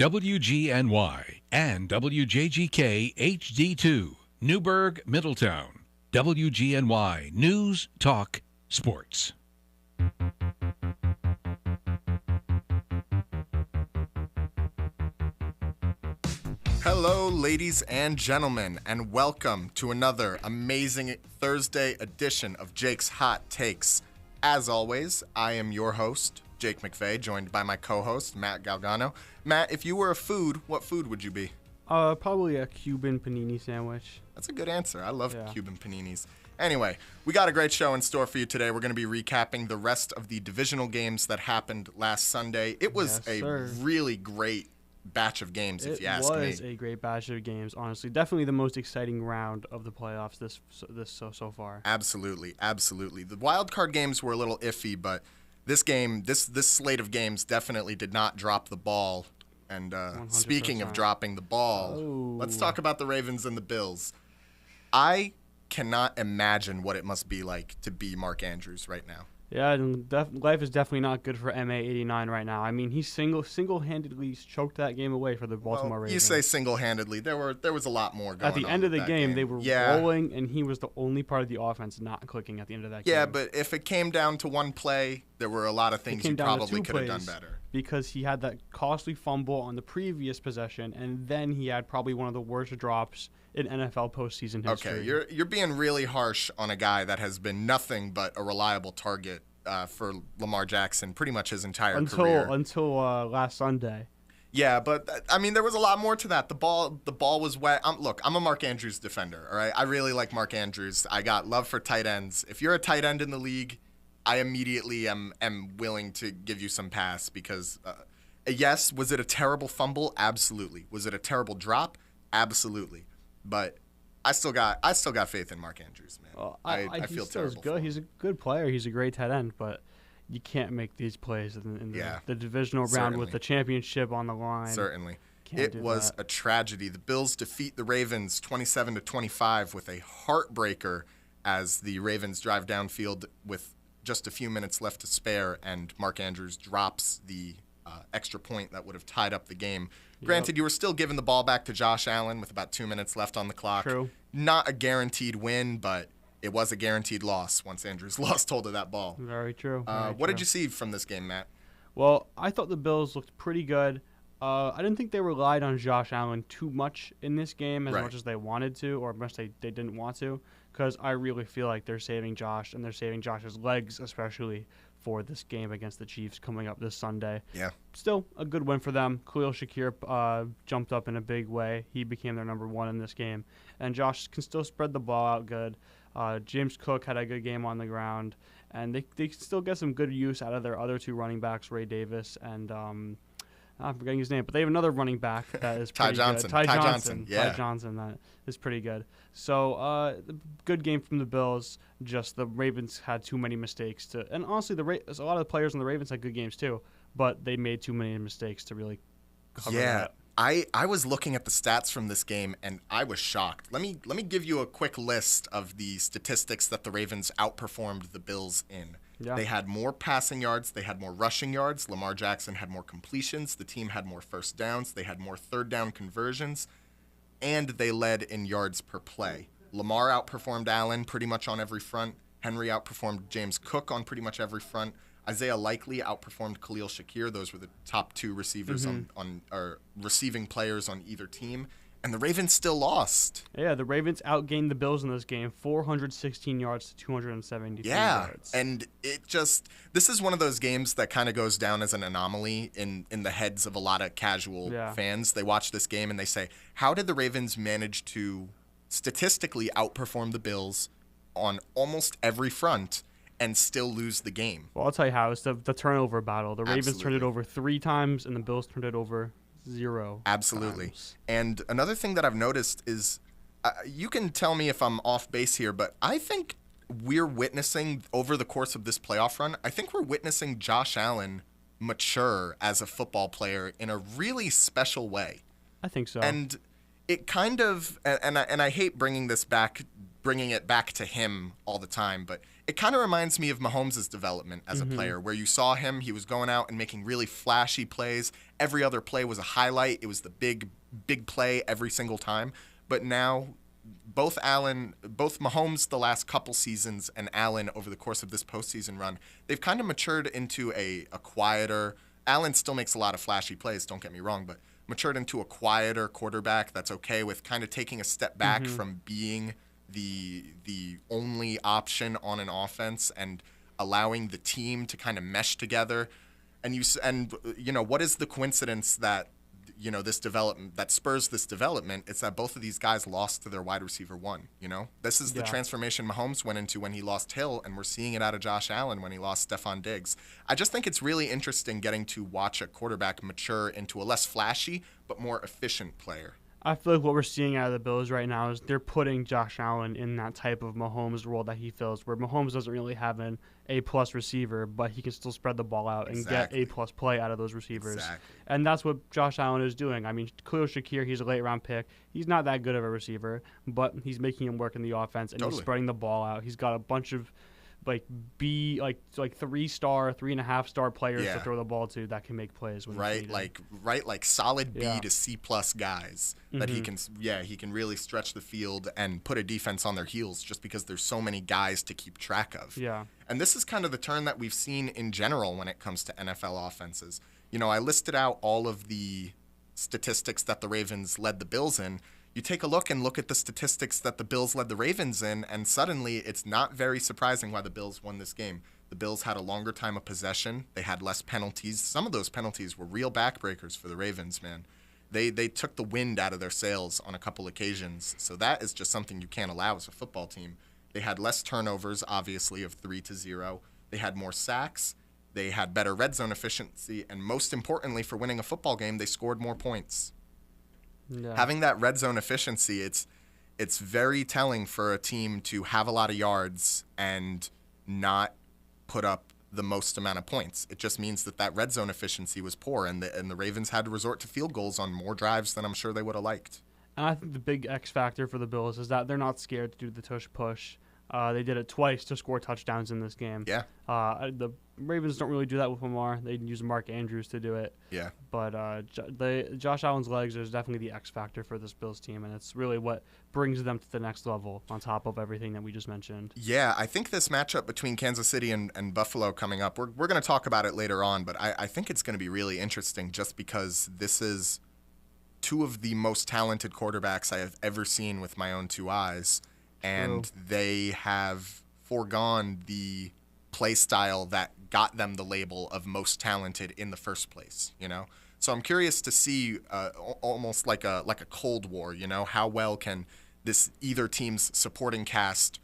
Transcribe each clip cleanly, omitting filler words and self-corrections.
WGNY and WJGK HD2, Newburgh, Middletown. WGNY News, Talk, Sports. Hello, ladies and gentlemen, and welcome to another amazing Thursday edition of Jake's Hot Takes. As always, I am your host, Jake McVey, joined by my co-host, Matt Galgano. Matt, if you were a food, what food would you be? Probably a Cuban panini sandwich. That's a good answer. I love Cuban paninis. Anyway, we got a great show in store for you today. We're going to be recapping the rest of the divisional games that happened last Sunday. It was really great batch of games, if you ask me. It was a great batch of games, honestly. Definitely the most exciting round of the playoffs so far. Absolutely. The wild card games were a little iffy, but this game, this slate of games definitely did not drop the ball. And speaking of dropping the ball, let's talk about the Ravens and the Bills. I cannot imagine what it must be like to be Mark Andrews right now. Yeah, and life is definitely not good for MA89 right now. I mean, he single-handedly choked that game away for the Baltimore Ravens. You say single-handedly. There was a lot more going on. At the end of the game, they were Yeah. rolling, and he was the only part of the offense not clicking at the end of that game. Yeah, but if it came down to one play, there were a lot of things you probably could have done better. Because he had that costly fumble on the previous possession, and then he had probably one of the worst drops in NFL postseason history. Okay, you're being really harsh on a guy that has been nothing but a reliable target for Lamar Jackson pretty much his entire career. Until last Sunday. Yeah, but I mean, there was a lot more to that. The ball was wet. Look, I'm a Mark Andrews defender, all right? I really like Mark Andrews. I got love for tight ends. If you're a tight end in the league, I immediately am willing to give you some pass because, yes, was it a terrible fumble? Absolutely. Was it a terrible drop? Absolutely. But I still got faith in Mark Andrews, man. Well, I feel terrible. Good. He's a good player. He's a great tight end, but you can't make these plays in the divisional round with the championship on the line. Certainly. It was a tragedy. The Bills defeat the Ravens 27-25 with a heartbreaker as the Ravens drive downfield with just a few minutes left to spare, and Mark Andrews drops the extra point that would have tied up the game. Granted, you were still giving the ball back to Josh Allen with about 2 minutes left on the clock. True. Not a guaranteed win, but it was a guaranteed loss once Andrews lost hold of that ball. Very true. What did you see from this game, Matt? Well, I thought the Bills looked pretty good. I didn't think they relied on Josh Allen too much in this game as much as they wanted to, or as much they didn't want to, because I really feel like they're saving Josh, and they're saving Josh's legs, especially for this game against the Chiefs coming up this Sunday. Yeah. Still a good win for them. Khalil Shakir jumped up in a big way. He became their number one in this game. And Josh can still spread the ball out good. James Cook had a good game on the ground. And they still get some good use out of their other two running backs, Ray Davis and I'm forgetting his name, but they have another running back that is pretty good. Ty Johnson. Yeah. Ty Johnson, that is pretty good. So, good game from the Bills. Just the Ravens had too many mistakes and honestly, a lot of the players on the Ravens had good games too, but they made too many mistakes to really cover that. I was looking at the stats from this game, and I was shocked. Let me give you a quick list of the statistics that the Ravens outperformed the Bills in. Yeah. They had more passing yards. They had more rushing yards. Lamar Jackson had more completions. The team had more first downs. They had more third down conversions. And they led in yards per play. Lamar outperformed Allen pretty much on every front. Henry outperformed James Cook on pretty much every front. Isaiah Likely outperformed Khalil Shakir. Those were the top two receivers or receiving players on either team. And the Ravens still lost. Yeah, the Ravens outgained the Bills in this game, 416 yards to 273 yards. And this is one of those games that kind of goes down as an anomaly in the heads of a lot of casual fans. They watch this game and they say, how did the Ravens manage to statistically outperform the Bills on almost every front and still lose the game? Well, I'll tell you how. It's the turnover battle. The Ravens turned it over 3 times, and the Bills turned it over 0 Absolutely. times. And another thing that I've noticed is, you can tell me if I'm off base here, but I think we're witnessing, over the course of this playoff run, I think we're witnessing Josh Allen mature as a football player in a really special way. I think so. And it kind of, and I hate bringing this back bringing it back to him all the time. But it kind of reminds me of Mahomes' development as a player, where you saw him, he was going out and making really flashy plays. Every other play was a highlight. It was the big play every single time. But now both Mahomes the last couple seasons and Allen over the course of this postseason run, they've kind of matured into a quieter. Allen still makes a lot of flashy plays, don't get me wrong, but matured into a quieter quarterback that's okay with kind of taking a step back from being the only option on an offense and allowing the team to kind of mesh together. And what is the coincidence that this development that spurs this development? It's that both of these guys lost to their wide receiver one. This is the transformation Mahomes went into when he lost Hill, and we're seeing it out of Josh Allen when he lost Stephon Diggs. I just think it's really interesting getting to watch a quarterback mature into a less flashy but more efficient player. I feel like what we're seeing out of the Bills right now is they're putting Josh Allen in that type of Mahomes role that he fills, where Mahomes doesn't really have an A-plus receiver, but he can still spread the ball out and get A-plus play out of those receivers. Exactly. And that's what Josh Allen is doing. I mean, Khalil Shakir, he's a late-round pick. He's not that good of a receiver, but he's making him work in the offense, and he's spreading the ball out. He's got a bunch of like 3-star, 3.5-star players to throw the ball to that can make plays when like solid B to C+ guys that he can really stretch the field and put a defense on their heels just because there's so many guys to keep track of. Yeah. And this is kind of the turn that we've seen in general when it comes to NFL offenses. I listed out all of the statistics that the Ravens led the Bills in. You take a look at the statistics that the Bills led the Ravens in, and suddenly it's not very surprising why the Bills won this game. The Bills had a longer time of possession. They had less penalties. Some of those penalties were real backbreakers for the Ravens, man. They took the wind out of their sails on a couple occasions, so that is just something you can't allow as a football team. They had less turnovers, obviously, of 3-0. They had more sacks. They had better red zone efficiency, and most importantly for winning a football game, they scored more points. Yeah. Having that red zone efficiency, it's very telling for a team to have a lot of yards and not put up the most amount of points. It just means that red zone efficiency was poor, and the Ravens had to resort to field goals on more drives than I'm sure they would have liked. And I think the big X factor for the Bills is that they're not scared to do the tush push. They did it twice to score touchdowns in this game. Yeah. The Ravens don't really do that with Lamar. They use Mark Andrews to do it. Yeah. But Josh Allen's legs is definitely the X factor for this Bills team, and it's really what brings them to the next level on top of everything that we just mentioned. Yeah, I think this matchup between Kansas City and Buffalo coming up, we're going to talk about it later on, but I think it's going to be really interesting just because this is two of the most talented quarterbacks I have ever seen with my own two eyes. And they have foregone the play style that got them the label of most talented in the first place, So I'm curious to see almost like a Cold War, how well can either team's supporting cast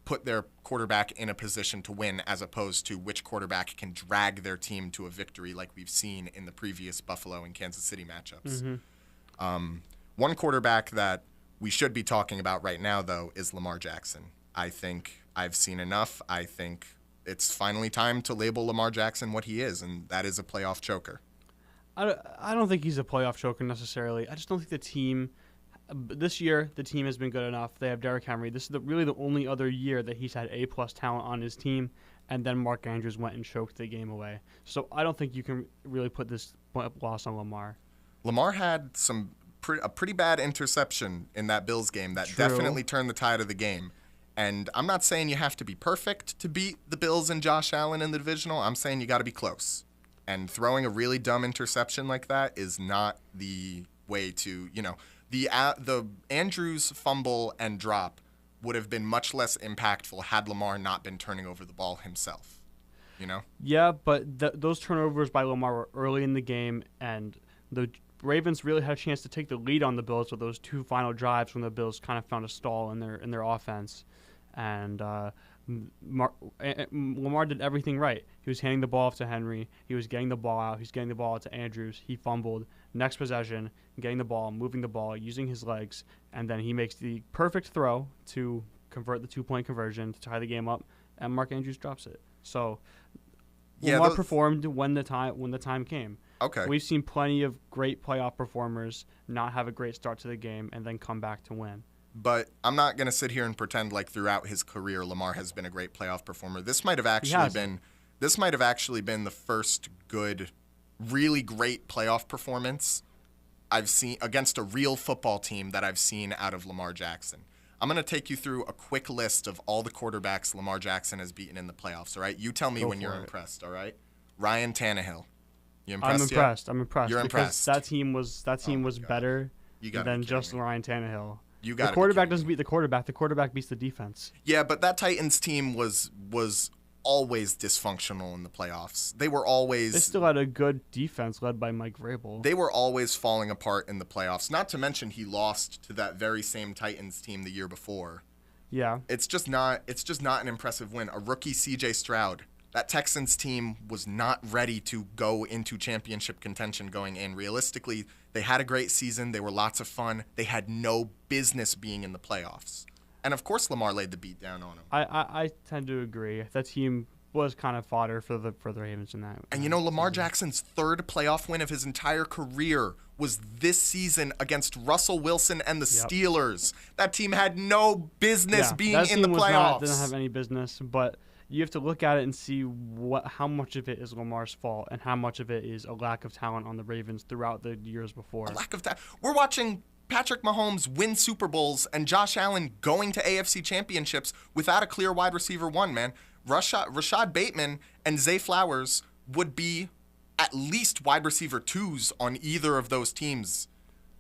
put their quarterback in a position to win as opposed to which quarterback can drag their team to a victory like we've seen in the previous Buffalo and Kansas City matchups. One quarterback that we should be talking about right now, though, is Lamar Jackson. I think I've seen enough. I think it's finally time to label Lamar Jackson what he is, and that is a playoff choker. I don't think he's a playoff choker necessarily. I just don't think the team this year, the team has been good enough. They have Derrick Henry. This is really the only other year that he's had A-plus talent on his team, and then Mark Andrews went and choked the game away. So I don't think you can really put this loss on Lamar. Lamar had a pretty bad interception in that Bills game that definitely turned the tide of the game. And I'm not saying you have to be perfect to beat the Bills and Josh Allen in the divisional. I'm saying you got to be close. And throwing a really dumb interception like that is not the way to, the Andrews fumble and drop would have been much less impactful had Lamar not been turning over the ball himself, Yeah, but those turnovers by Lamar were early in the game, and the Ravens really had a chance to take the lead on the Bills with those two final drives when the Bills kind of found a stall in their offense. And Lamar did everything right. He was handing the ball off to Henry. He was getting the ball out. He's getting the ball out to Andrews. He fumbled. Next possession, getting the ball, moving the ball, using his legs, and then he makes the perfect throw to convert the 2-point conversion to tie the game up, and Mark Andrews drops it. So Lamar performed when the time came. Okay. We've seen plenty of great playoff performers not have a great start to the game and then come back to win. But I'm not going to sit here and pretend like throughout his career Lamar has been a great playoff performer. This might have actually been the first good, really great playoff performance I've seen against a real football team that I've seen out of Lamar Jackson. I'm going to take you through a quick list of all the quarterbacks Lamar Jackson has beaten in the playoffs, all right? You tell me when you're impressed, all right? Ryan Tannehill. You impressed yet? I'm impressed. You're because impressed. that team was better than just Ryan Tannehill. The quarterback doesn't beat the quarterback. The quarterback beats the defense. Yeah, but that Titans team was always dysfunctional in the playoffs. They still had a good defense led by Mike Vrabel. They were always falling apart in the playoffs. Not to mention he lost to that very same Titans team the year before. Yeah. It's just not an impressive win. A rookie CJ Stroud. That Texans team was not ready to go into championship contention going in. Realistically, they had a great season. They were lots of fun. They had no business being in the playoffs. And, of course, Lamar laid the beat down on him. I tend to agree. That team was kind of fodder for the Ravens in that. And, Lamar Jackson's third playoff win of his entire career was this season against Russell Wilson and the Steelers. That team had no business being in the playoffs. Didn't have any business, but you have to look at it and see how much of it is Lamar's fault and how much of it is a lack of talent on the Ravens throughout the years before. A lack of talent. We're watching Patrick Mahomes win Super Bowls and Josh Allen going to AFC championships without a clear wide receiver one, man. Rashad Bateman and Zay Flowers would be at least wide receiver twos on either of those teams.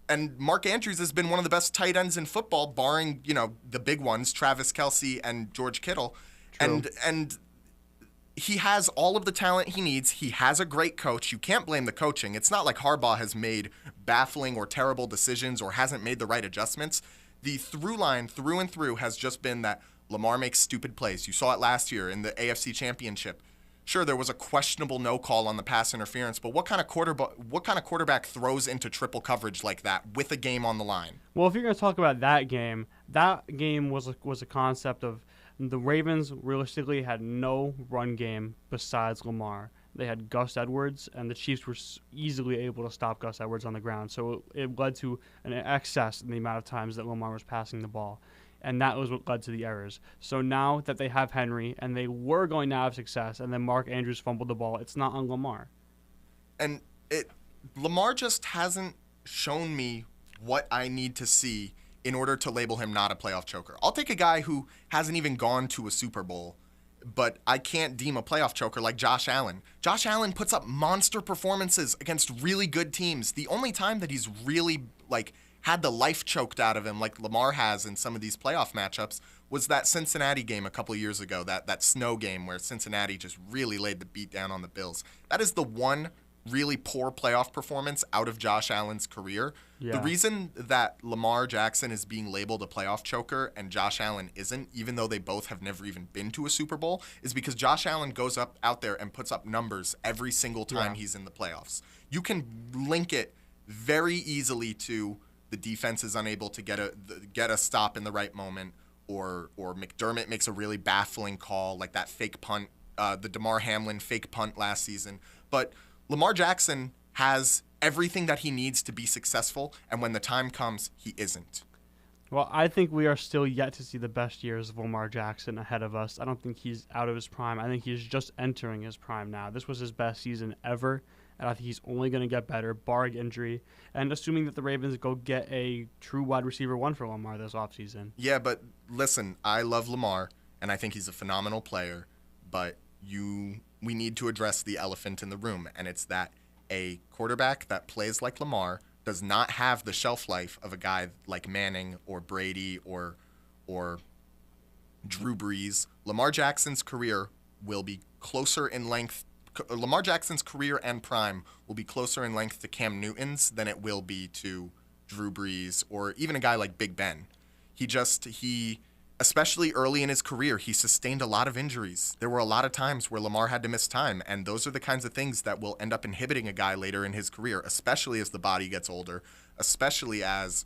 And Mark Andrews has been one of the best tight ends in football, barring, the big ones, Travis Kelce and George Kittle. True. And he has all of the talent he needs. He has a great coach. You can't blame the coaching. It's not like Harbaugh has made baffling or terrible decisions or hasn't made the right adjustments. The through line through and through has just been that Lamar makes stupid plays. You saw it last year in the AFC Championship. Sure, there was a questionable no call on the pass interference, but what kind of quarterback throws into triple coverage like that with a game on the line? Well, if you're going to talk about that game was a concept of the Ravens realistically had no run game besides Lamar. They had Gus Edwards, and the Chiefs were easily able to stop Gus Edwards on the ground. So it led to an excess in the amount of times that Lamar was passing the ball. And that was what led to the errors. So now that they have Henry, and they were going to have success, and then Mark Andrews fumbled the ball, it's not on Lamar. And Lamar just hasn't shown me what I need to see in order to label him not a playoff choker. I'll take a guy who hasn't even gone to a Super Bowl, but I can't deem a playoff choker like Josh Allen. Josh Allen puts up monster performances against really good teams. The only time that he's really had the life choked out of him like Lamar has in some of these playoff matchups was that Cincinnati game a couple of years ago, that snow game where Cincinnati just really laid the beat down on the Bills. That is the one really poor playoff performance out of Josh Allen's career. Yeah. The reason that Lamar Jackson is being labeled a playoff choker and Josh Allen isn't, even though they both have never even been to a Super Bowl, is because Josh Allen goes out there and puts up numbers every single time he's in the playoffs. You can link it very easily to the defense is unable to get a stop in the right moment, or McDermott makes a really baffling call like that fake punt, the DeMar Hamlin fake punt last season. But Lamar Jackson has everything that he needs to be successful, and when the time comes, he isn't. Well, I think we are still yet to see the best years of Lamar Jackson ahead of us. I don't think he's out of his prime. I think he's just entering his prime now. This was his best season ever, and I think he's only going to get better, barring injury, and assuming that the Ravens go get a true wide receiver one for Lamar this offseason. Yeah, but listen, I love Lamar, and I think he's a phenomenal player, but we need to address the elephant in the room, and it's that a quarterback that plays like Lamar does not have the shelf life of a guy like Manning or Brady or Drew Brees. Lamar Jackson's career will be closer in length. Lamar Jackson's career and prime will be closer in length to Cam Newton's than it will be to Drew Brees or even a guy like Big Ben. Especially early in his career, he sustained a lot of injuries. There were a lot of times where Lamar had to miss time, and those are the kinds of things that will end up inhibiting a guy later in his career, especially as the body gets older, especially as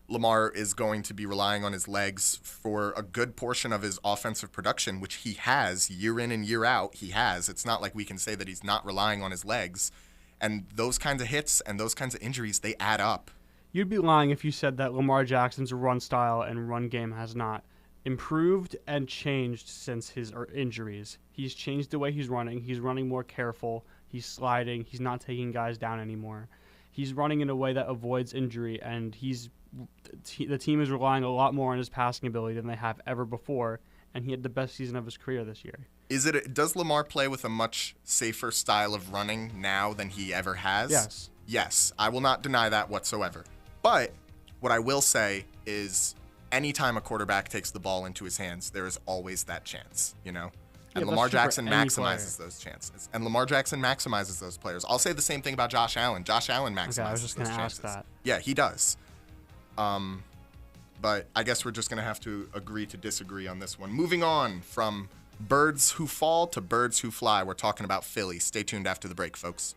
Lamar is going to be relying on his legs for a good portion of his offensive production, which he has year in and year out. He has. It's not like we can say that he's not relying on his legs. And those kinds of hits and those kinds of injuries, they add up. You'd be lying if you said that Lamar Jackson's run style and run game has not improved and changed since his injuries. He's changed the way he's running. He's running more careful. He's sliding. He's not taking guys down anymore. He's running in a way that avoids injury, and the team is relying a lot more on his passing ability than they have ever before, and he had the best season of his career this year. Does Lamar play with a much safer style of running now than he ever has? Yes. Yes, I will not deny that whatsoever. But what I will say is anytime a quarterback takes the ball into his hands, there is always that chance, you know? And Lamar Jackson maximizes those chances. And Lamar Jackson maximizes those players. I'll say the same thing about Josh Allen. Josh Allen maximizes I was just those gonna chances. ask that. Yeah, he does. But I guess we're just going to have to agree to disagree on this one. Moving on from birds who fall to birds who fly. We're talking about Philly. Stay tuned after the break, folks.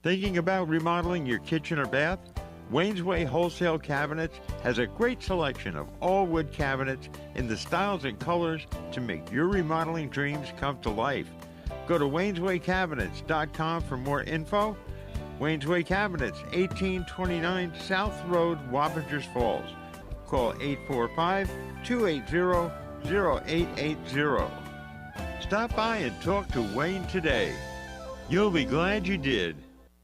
Thinking about remodeling your kitchen or bath? Wayne's Way Wholesale Cabinets has a great selection of all wood cabinets in the styles and colors to make your remodeling dreams come to life. Go to wayneswaycabinets.com for more info. Wayne's Way Cabinets, 1829 South Road, Wappingers Falls. Call 845-280-0880. Stop by and talk to Wayne today. You'll be glad you did.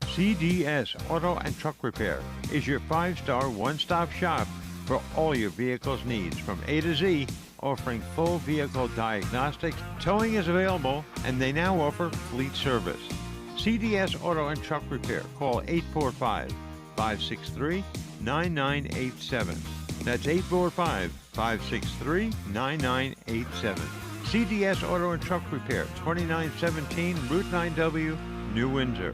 CDS Auto and Truck Repair is your 5-star one-stop shop for all your vehicle's needs from A to Z, offering full vehicle diagnostics. Towing is available, and they now offer fleet service. CDS Auto and Truck Repair. Call 845-563-9987. That's 845-563-9987. CDS Auto and Truck Repair, 2917 Route 9W, New Windsor.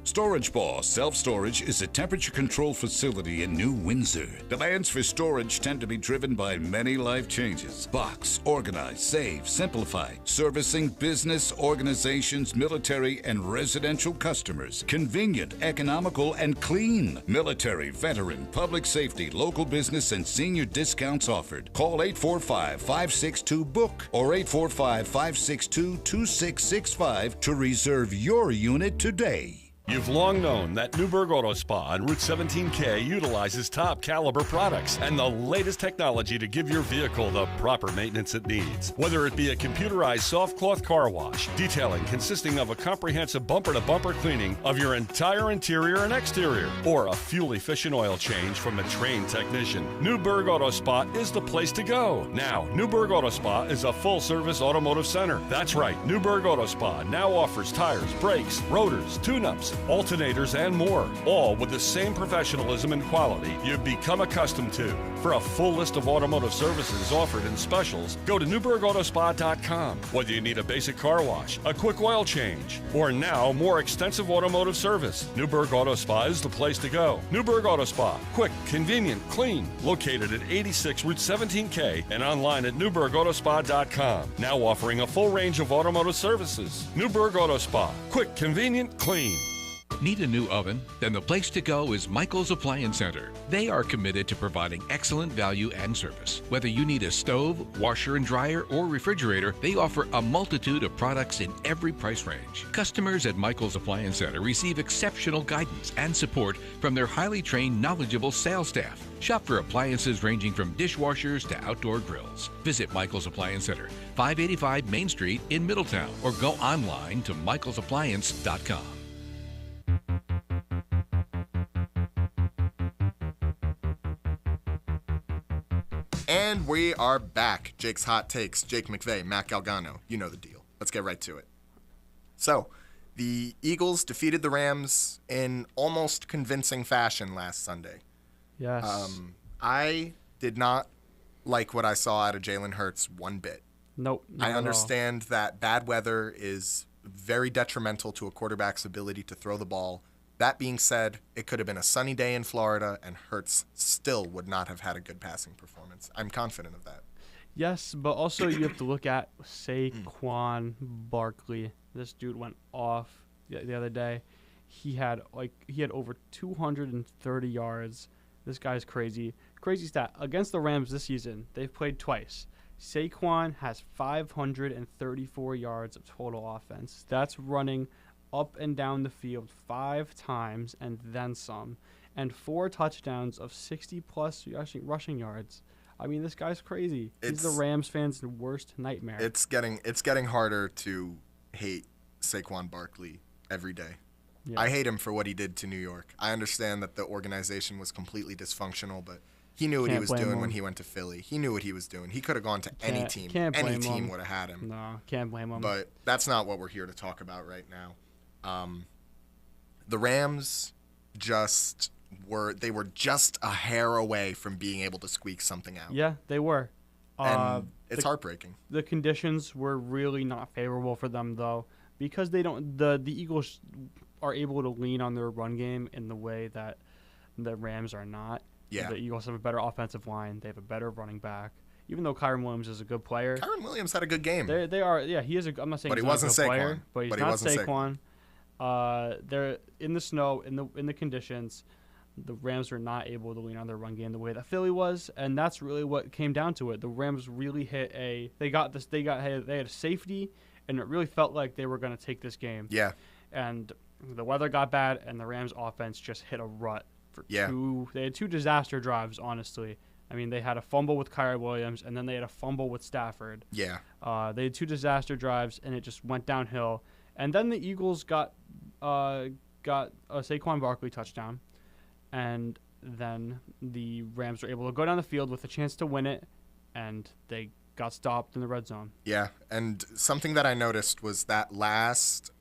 Storage Bar Self-Storage is a temperature-controlled facility in New Windsor. Demands for storage tend to be driven by many life changes. Box, organize, save, simplify. Servicing business, organizations, military, and residential customers. Convenient, economical, and clean. Military, veteran, public safety, local business, and senior discounts offered. Call 845-562-BOOK or 845-562-2665 to reserve your unit today. You've long known that Newburgh Auto Spa on Route 17K utilizes top caliber products and the latest technology to give your vehicle the proper maintenance it needs. Whether it be a computerized soft cloth car wash, detailing consisting of a comprehensive bumper-to-bumper cleaning of your entire interior and exterior, or a fuel-efficient oil change from a trained technician, Newburgh Auto Spa is the place to go. Now, Newburgh Auto Spa is a full-service automotive center. That's right, Newburgh Auto Spa now offers tires, brakes, rotors, tune-ups, alternators, and more, all with the same professionalism and quality you've become accustomed to. For a full list of automotive services offered in specials, go to NewburghAutoSpa.com. Whether you need a basic car wash, a quick oil change, or now more extensive automotive service, Newburgh Auto Spa is the place to go. Newburgh Auto Spa, quick, convenient, clean, located at 86 Route 17K and online at NewburghAutoSpa.com. Now offering a full range of automotive services. Newburgh Auto Spa, quick, convenient, clean. Need a new oven? Then the place to go is Michael's Appliance Center. They are committed to providing excellent value and service. Whether you need a stove, washer and dryer, or refrigerator, they offer a multitude of products in every price range. Customers at Michael's Appliance Center receive exceptional guidance and support from their highly trained, knowledgeable sales staff. Shop for appliances ranging from dishwashers to outdoor grills. Visit Michael's Appliance Center, 585 Main Street in Middletown, or go online to michaelsappliance.com. And we are back. Jake's Hot Takes, Jake McVey, Matt Galgano. You know the deal. Let's get right to it. So, the Eagles defeated the Rams in almost convincing fashion last Sunday. Yes. I did not like what I saw out of Jalen Hurts one bit. Nope. I understand that bad weather is very detrimental to a quarterback's ability to throw the ball That being said, it could have been a sunny day in Florida, and Hurts still would not have had a good passing performance. I'm confident of that. Yes, but also you have to look at Saquon Barkley. This dude went off the other day. He had over 230 yards. This guy's crazy. Crazy stat. Against the Rams this season, they've played twice. Saquon has 534 yards of total offense. That's running up and down the field 5 times and then some. And 4 touchdowns of 60-plus rushing yards. I mean, this guy's crazy. He's the Rams fans' worst nightmare. It's getting harder to hate Saquon Barkley every day. Yeah. I hate him for what he did to New York. I understand that the organization was completely dysfunctional, but he knew what he was doing when he went to Philly. He knew what he was doing. He could have gone to any team. Any team would have had him. No, can't blame him. But that's not what we're here to talk about right now. The Rams were just a hair away from being able to squeak something out. Yeah, they were. And it's heartbreaking. The conditions were really not favorable for them, though, because they don't. The Eagles are able to lean on their run game in the way that the Rams are not. Yeah. The Eagles have a better offensive line. They have a better running back. Even though Kyron Williams is a good player. Kyron Williams had a good game. They are. Yeah, he is. I'm not saying he's not a good player, but he's not Saquon. They're in the snow, in the conditions. The Rams were not able to lean on their run game the way that Philly was, and that's really what came down to it. The Rams really hit they had a safety, and it really felt like they were going to take this game. Yeah. And the weather got bad, and the Rams offense just hit a rut for they had 2 disaster drives, honestly. I mean, they had a fumble with Kyron Williams, and then they had a fumble with Stafford. Yeah. They had 2 disaster drives, and it just went downhill. And then the Eagles got a Saquon Barkley touchdown. And then the Rams were able to go down the field with a chance to win it, and they got stopped in the red zone. Yeah, and something that I noticed was that last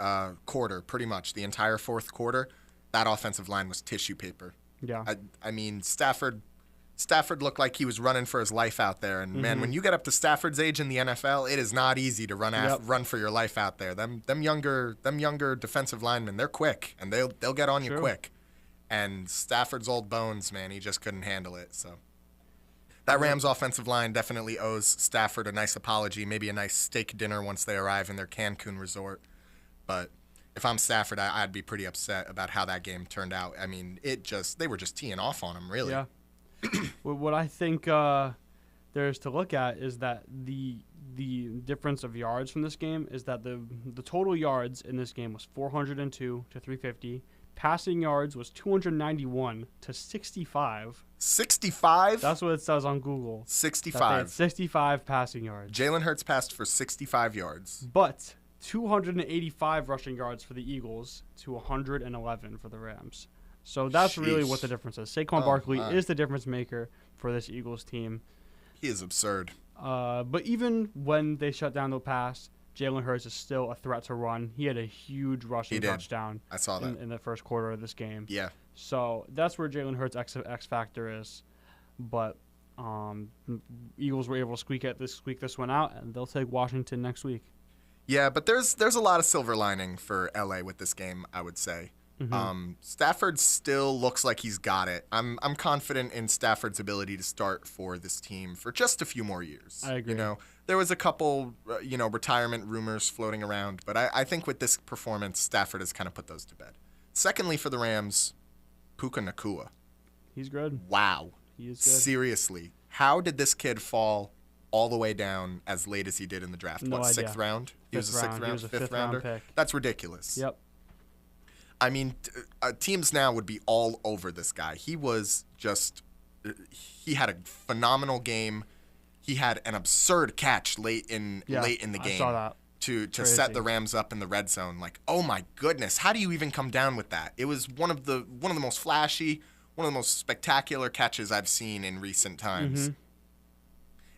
quarter, pretty much the entire fourth quarter, that offensive line was tissue paper. Yeah. I mean, Stafford looked like he was running for his life out there. And, man, when you get up to Stafford's age in the NFL, it is not easy to run for your life out there. Them younger defensive linemen, they're quick, and they'll get on you quick. And Stafford's old bones, man, he just couldn't handle it. So that Rams offensive line definitely owes Stafford a nice apology, maybe a nice steak dinner once they arrive in their Cancun resort. But if I'm Stafford, I'd be pretty upset about how that game turned out. I mean, they were just teeing off on him, really. Yeah. What I think there's to look at is that the difference of yards from this game is that the total yards in this game was 402 to 350. Passing yards was 291 to 65. 65? That's what it says on Google. 65. 65 passing yards. Jalen Hurts passed for 65 yards. But 285 rushing yards for the Eagles to 111 for the Rams. So that's really what the difference is. Saquon Barkley is the difference maker for this Eagles team. He is absurd. But even when they shut down the pass, Jalen Hurts is still a threat to run. He had a huge rushing touchdown. I saw that in the first quarter of this game. Yeah. So that's where Jalen Hurts' X factor is. But Eagles were able to squeak this one out, and they'll take Washington next week. Yeah, but there's a lot of silver lining for LA with this game, I would say. Stafford still looks like he's got it. I'm confident in Stafford's ability to start for this team for just a few more years. I agree. There was a couple, retirement rumors floating around, but I think with this performance, Stafford has kind of put those to bed. Secondly, for the Rams, Puka Nacua. He's good. Wow. He is good. Seriously, how did this kid fall all the way down as late as he did in the draft? No idea. 6th round? He was a 6th round, he was a 5th rounder? pick. That's ridiculous. Yep. I mean, teams now would be all over this guy. He had a phenomenal game. He had an absurd catch late in the game. I saw that. To set the Rams up in the red zone. Like, oh my goodness, how do you even come down with that? It was one of the most flashy, one of the most spectacular catches I've seen in recent times.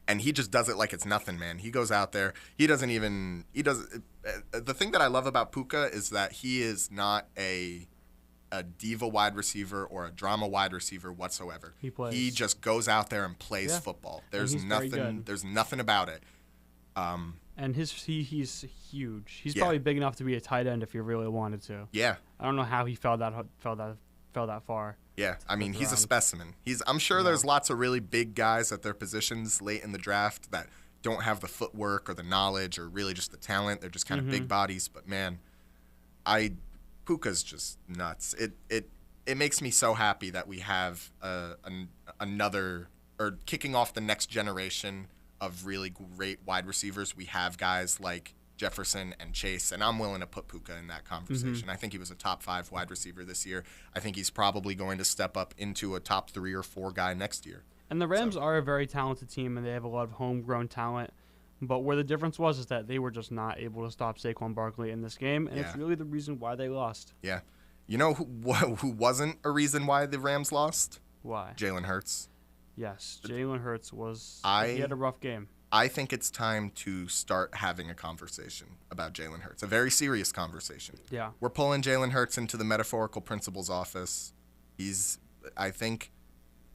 And he just does it like it's nothing, man. He goes out there. The thing that I love about Puka is that he is not a diva wide receiver or a drama wide receiver whatsoever. He plays. He just goes out there and plays football. There's nothing about it. And he's huge. He's Yeah. probably big enough to be a tight end if he really wanted to. Yeah. I don't know how he fell that far. Yeah, I mean, he's a round. specimen. I'm sure Yeah. there's lots of really big guys at their positions late in the draft that don't have the footwork or the knowledge or really just the talent. They're just kind of big bodies. But man, Puka's just nuts. It makes me so happy that we have another, or kicking off the next generation of really great wide receivers. We have guys like Jefferson and Chase, and I'm willing to put Puka in that conversation. I think he was a top 5 wide receiver this year. I think he's probably going to step up into a top 3 or 4 guy next year. And the Rams are a very talented team, and they have a lot of homegrown talent. But where the difference was is that they were just not able to stop Saquon Barkley in this game, and it's really the reason why they lost. Yeah. You know who wasn't a reason why the Rams lost? Why? Jalen Hurts. Yes, Jalen Hurts was. He had a rough game. I think it's time to start having a conversation about Jalen Hurts, a very serious conversation. Yeah. We're pulling Jalen Hurts into the metaphorical principal's office. I think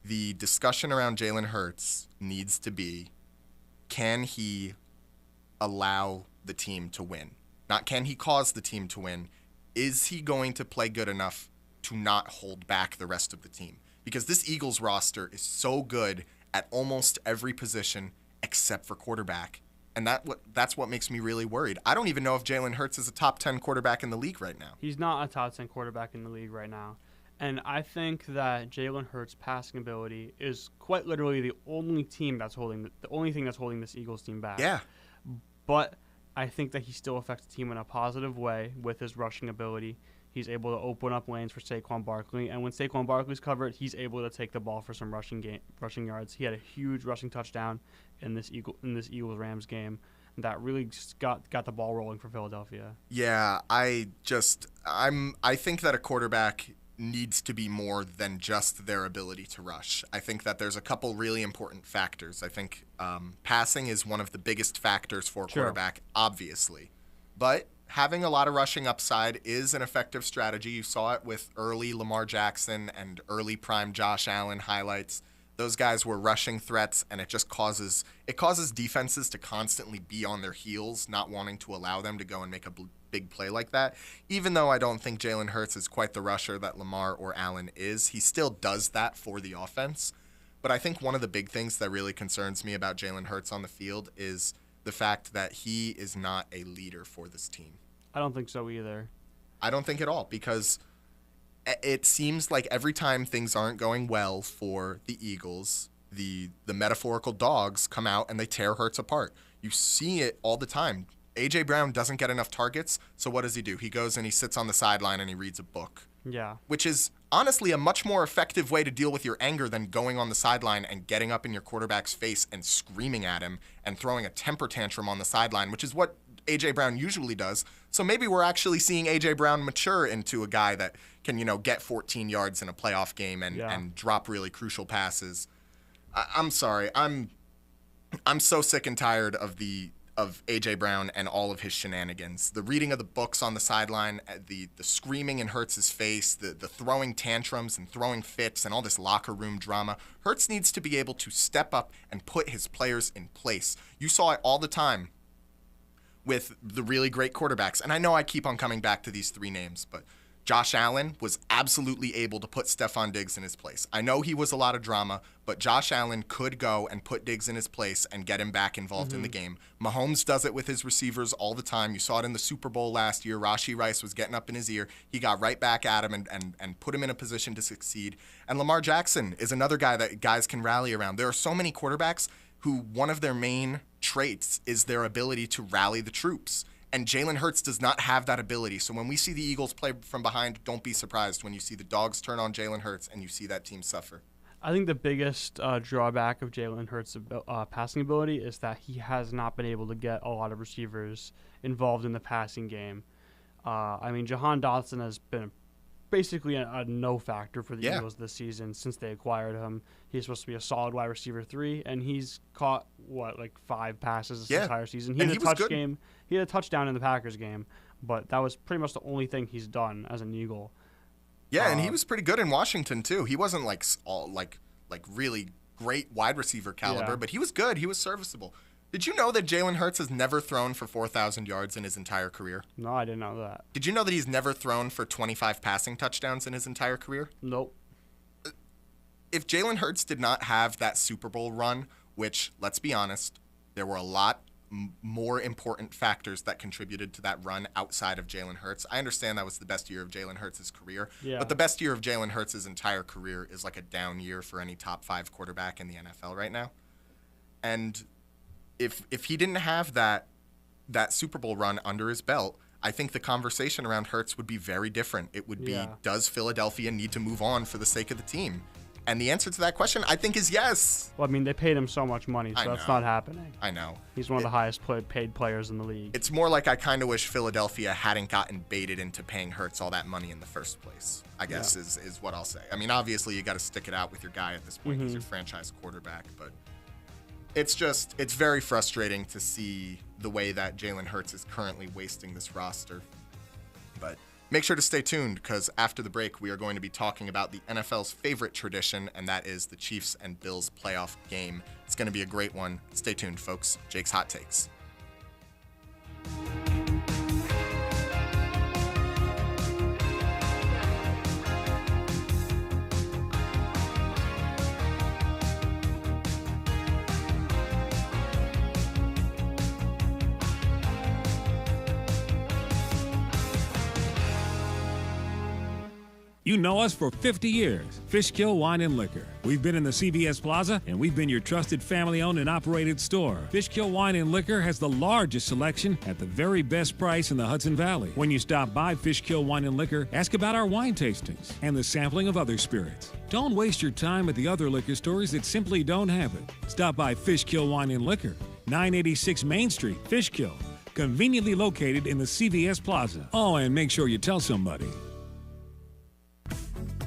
the discussion around Jalen Hurts needs to be, can he allow the team to win? Not can he cause the team to win. Is he going to play good enough to not hold back the rest of the team? Because this Eagles roster is so good at almost every position except for quarterback. And that's what makes me really worried. I don't even know if Jalen Hurts is a top 10 quarterback in the league right now. He's not a top 10 quarterback in the league right now. And I think that Jalen Hurts' passing ability is quite literally the only thing that's holding this Eagles team back. Yeah. But I think that he still affects the team in a positive way with his rushing ability. He's able to open up lanes for Saquon Barkley, and when Saquon Barkley's covered, he's able to take the ball for some rushing yards. He had a huge rushing touchdown in this Eagles-Rams game that really just got the ball rolling for Philadelphia. Yeah, I think that a quarterback needs to be more than just their ability to rush. I think that there's a couple really important factors. I think passing is one of the biggest factors for a quarterback, obviously. But having a lot of rushing upside is an effective strategy. You saw it with early Lamar Jackson and early prime Josh Allen highlights. Those guys were rushing threats, and it just causes defenses to constantly be on their heels, not wanting to allow them to go and make a big play like that. Even though I don't think Jalen Hurts is quite the rusher that Lamar or Allen is, he still does that for the offense. But I think one of the big things that really concerns me about Jalen Hurts on the field is the fact that he is not a leader for this team. I don't think so either. I don't think at all, because it seems like every time things aren't going well for the Eagles, the metaphorical dogs come out and they tear Hurts apart. You see it all the time. A.J. Brown doesn't get enough targets, so what does he do? He goes and he sits on the sideline and he reads a book. Yeah. Which is honestly a much more effective way to deal with your anger than going on the sideline and getting up in your quarterback's face and screaming at him and throwing a temper tantrum on the sideline, which is what A.J. Brown usually does. So maybe we're actually seeing A.J. Brown mature into a guy that can, get 14 yards in a playoff game and drop really crucial passes. I'm sorry. I'm so sick and tired of A.J. Brown and all of his shenanigans. The reading of the books on the sideline, the screaming in Hurts' face, the throwing tantrums and throwing fits and all this locker room drama. Hurts needs to be able to step up and put his players in place. You saw it all the time with the really great quarterbacks. And I know I keep on coming back to these 3 names, but Josh Allen was absolutely able to put Stephon Diggs in his place. I know he was a lot of drama, but Josh Allen could go and put Diggs in his place and get him back involved in the game. Mahomes does it with his receivers all the time. You saw it in the Super Bowl last year. Rashee Rice was getting up in his ear. He got right back at him and put him in a position to succeed. And Lamar Jackson is another guy that guys can rally around. There are so many quarterbacks who one of their main traits is their ability to rally the troops. And Jalen Hurts does not have that ability. So when we see the Eagles play from behind, don't be surprised when you see the dogs turn on Jalen Hurts and you see that team suffer. I think the biggest drawback of Jalen Hurts' passing ability is that he has not been able to get a lot of receivers involved in the passing game. Jahan Dotson has been basically a no factor for the Eagles this season since they acquired him. He's supposed to be a solid wide receiver 3, and he's caught 5 passes this entire season. He had a touchdown in the Packers game, but that was pretty much the only thing he's done as an Eagle. Yeah, and he was pretty good in Washington too. He wasn't really great wide receiver caliber, but he was good. He was serviceable. Did you know that Jalen Hurts has never thrown for 4,000 yards in his entire career? No, I didn't know that. Did you know that he's never thrown for 25 passing touchdowns in his entire career? Nope. If Jalen Hurts did not have that Super Bowl run, which, let's be honest, there were a lot more important factors that contributed to that run outside of Jalen Hurts. I understand that was the best year of Jalen Hurts' career, but the best year of Jalen Hurts' entire career is like a down year for any top 5 quarterback in the NFL right now. And if he didn't have that Super Bowl run under his belt, I think the conversation around Hurts would be very different. It would be, does Philadelphia need to move on for the sake of the team? And the answer to that question, I think, is yes. Well, I mean, they paid him so much money, so that's not happening. I know. He's one of the highest paid players in the league. It's more like I kind of wish Philadelphia hadn't gotten baited into paying Hurts all that money in the first place, I guess is what I'll say. I mean, obviously, you got to stick it out with your guy at this point. He's your franchise quarterback. But it's very frustrating to see the way that Jalen Hurts is currently wasting this roster. But make sure to stay tuned, because after the break, we are going to be talking about the NFL's favorite tradition, and that is the Chiefs and Bills playoff game. It's going to be a great one. Stay tuned, folks. Jake's Hot Takes. You know us for 50 years, Fishkill Wine and Liquor. We've been in the CVS Plaza, and we've been your trusted family-owned and operated store. Fishkill Wine and Liquor has the largest selection at the very best price in the Hudson Valley. When you stop by Fishkill Wine and Liquor, ask about our wine tastings and the sampling of other spirits. Don't waste your time at the other liquor stores that simply don't have it. Stop by Fishkill Wine and Liquor, 986 Main Street, Fishkill, conveniently located in the CVS Plaza. Oh, and make sure you tell somebody.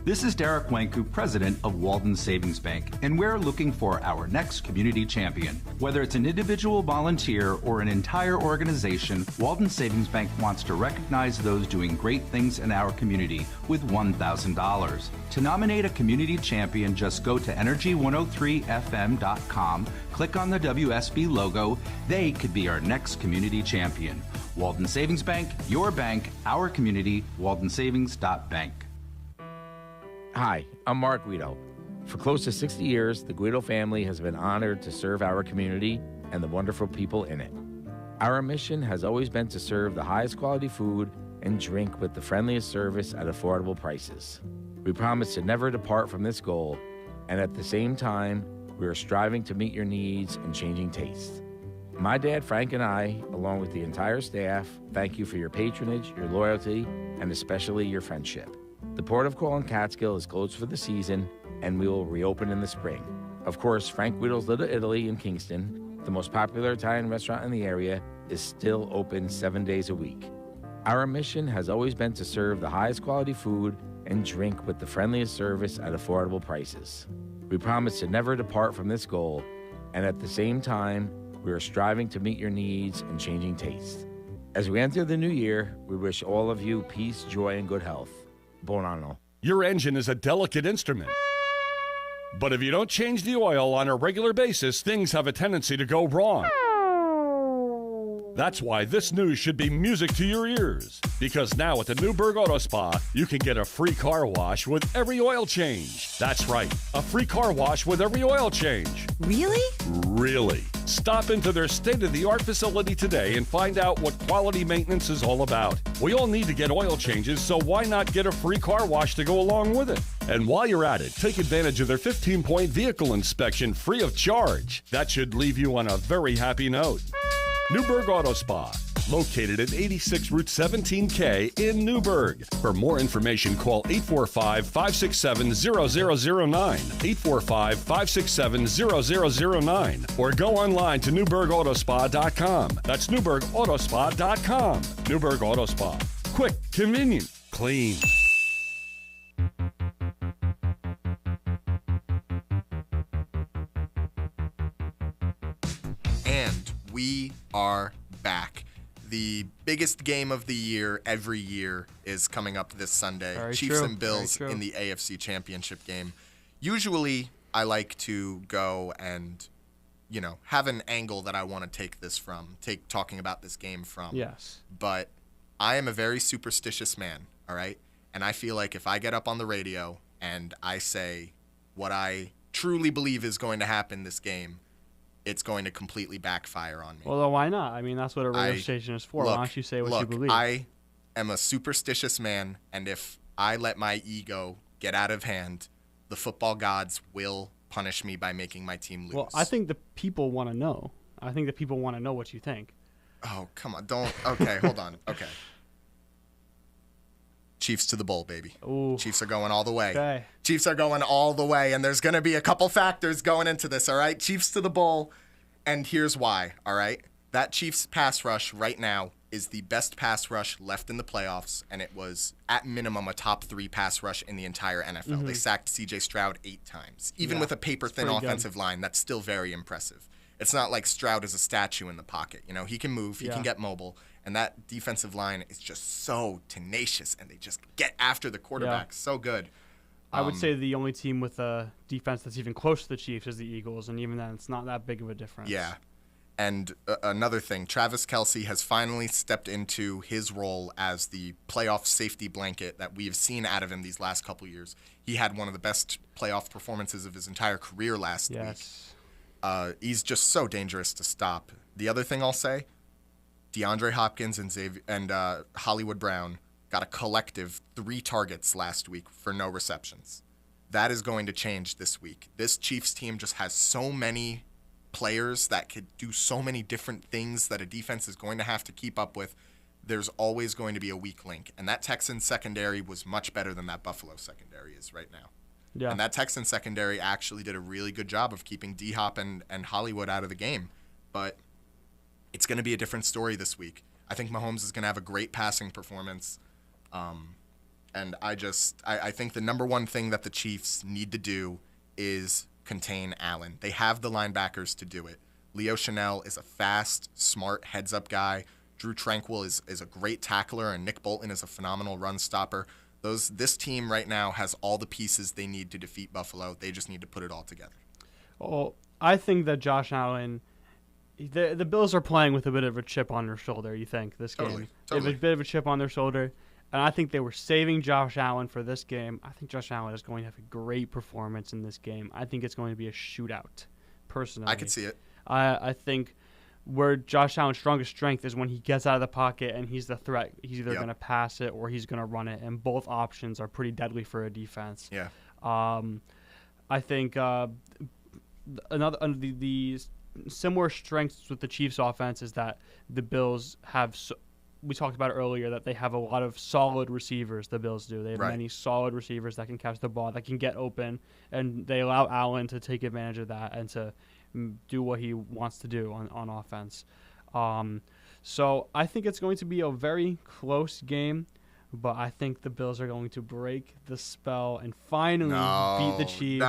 This is Derek Wanku, president of Walden Savings Bank, and we're looking for our next community champion. Whether it's an individual volunteer or an entire organization, Walden Savings Bank wants to recognize those doing great things in our community with $1,000. To nominate a community champion, just go to energy103fm.com, click on the WSB logo. They could be our next community champion. Walden Savings Bank, your bank, our community, waldensavings.bank. Hi, I'm Mark Guido. For close to 60 years, the Guido family has been honored to serve our community and the wonderful people in it. Our mission has always been to serve the highest quality food and drink with the friendliest service at affordable prices. We promise to never depart from this goal, and at the same time, we are striving to meet your needs and changing tastes. My dad, Frank, and I, along with the entire staff, thank you for your patronage, your loyalty, and especially your friendship. The Port of Call in Catskill is closed for the season, and we will reopen in the spring. Of course, Frank Guido's Little Italy in Kingston, the most popular Italian restaurant in the area, is still open 7 days a week. Our mission has always been to serve the highest quality food and drink with the friendliest service at affordable prices. We promise to never depart from this goal, and at the same time, we are striving to meet your needs and changing tastes. As we enter the new year, we wish all of you peace, joy, and good health. Buon anno. Your engine is a delicate instrument. But if you don't change the oil on a regular basis, things have a tendency to go wrong. That's why this news should be music to your ears. Because now at the Newburgh Auto Spa, you can get a free car wash with every oil change. That's right, a free car wash with every oil change. Really? Really. Stop into their state-of-the-art facility today and find out what quality maintenance is all about. We all need to get oil changes, so why not get a free car wash to go along with it? And while you're at it, take advantage of their 15-point vehicle inspection free of charge. That should leave you on a very happy note. Newburgh Auto Spa, located at 86 Route 17K in Newburgh. For more information, call 845-567-0009, 845-567-0009, or go online to newburghautospa.com. That's newburghautospa.com. Newburgh Auto Spa. Quick, convenient, clean. And we are back. The biggest game of the year every year is coming up this Sunday. Very Chiefs true. and Bills Very true. in the AFC Championship game. Usually, I like to go and have an angle that I want to talking about this game from. Yes. But I am a very superstitious man, all right? And I feel like if I get up on the radio and I say what I truly believe is going to happen this game, it's going to completely backfire on me. Well, then why not? I mean, that's what a radio station is for. Why don't you say what you believe? I am a superstitious man, and if I let my ego get out of hand, the football gods will punish me by making my team lose. Well, I think the people want to know. I think the people want to know what you think. Oh, come on. Don't. Okay, hold on. Okay. Chiefs to the bowl, baby. Ooh. Chiefs are going all the way. Okay. Chiefs are going all the way, and there's going to be a couple factors going into this, all right? Chiefs to the bowl, and here's why, all right? That Chiefs pass rush right now is the best pass rush left in the playoffs, and it was, at minimum, a top 3 pass rush in the entire NFL. Mm-hmm. They sacked C.J. Stroud 8 times. Even with a paper-thin offensive line, that's still very impressive. It's not like Stroud is a statue in the pocket. He can move, he can get mobile, and that defensive line is just so tenacious, and they just get after the quarterback so good. I would say the only team with a defense that's even close to the Chiefs is the Eagles, and even then, it's not that big of a difference. Yeah. And another thing, Travis Kelce has finally stepped into his role as the playoff safety blanket that we have seen out of him these last couple years. He had one of the best playoff performances of his entire career last week. He's just so dangerous to stop. The other thing I'll say, DeAndre Hopkins and Hollywood Brown got a collective 3 targets last week for no receptions. That is going to change this week. This Chiefs team just has so many players that could do so many different things that a defense is going to have to keep up with. There's always going to be a weak link. And that Texans secondary was much better than that Buffalo secondary is right now. Yeah. And that Texans secondary actually did a really good job of keeping D-Hop and Hollywood out of the game. But it's going to be a different story this week. I think Mahomes is going to have a great passing performance. And I think the number one thing that the Chiefs need to do is contain Allen. They have the linebackers to do it. Leo Chanel is a fast, smart, heads-up guy. Drew Tranquill is a great tackler, and Nick Bolton is a phenomenal run stopper. This team right now has all the pieces they need to defeat Buffalo. They just need to put it all together. Well, I think that Josh Allen, the Bills are playing with a bit of a chip on their shoulder, you think, this game. Totally. They have a bit of a chip on their shoulder, and I think they were saving Josh Allen for this game. I think Josh Allen is going to have a great performance in this game. I think it's going to be a shootout, personally. I could see it. I think where Josh Allen's strongest strength is when he gets out of the pocket and he's the threat. He's either going to pass it or he's going to run it, and both options are pretty deadly for a defense. Yeah. I think the similar strengths with the Chiefs' offense is that the Bills have. We talked about earlier that they have a lot of solid receivers. The Bills do. They have many solid receivers that can catch the ball, that can get open, and they allow Allen to take advantage of that and to do what he wants to do on offense. So I think it's going to be a very close game, but I think the Bills are going to break the spell and finally beat the Chiefs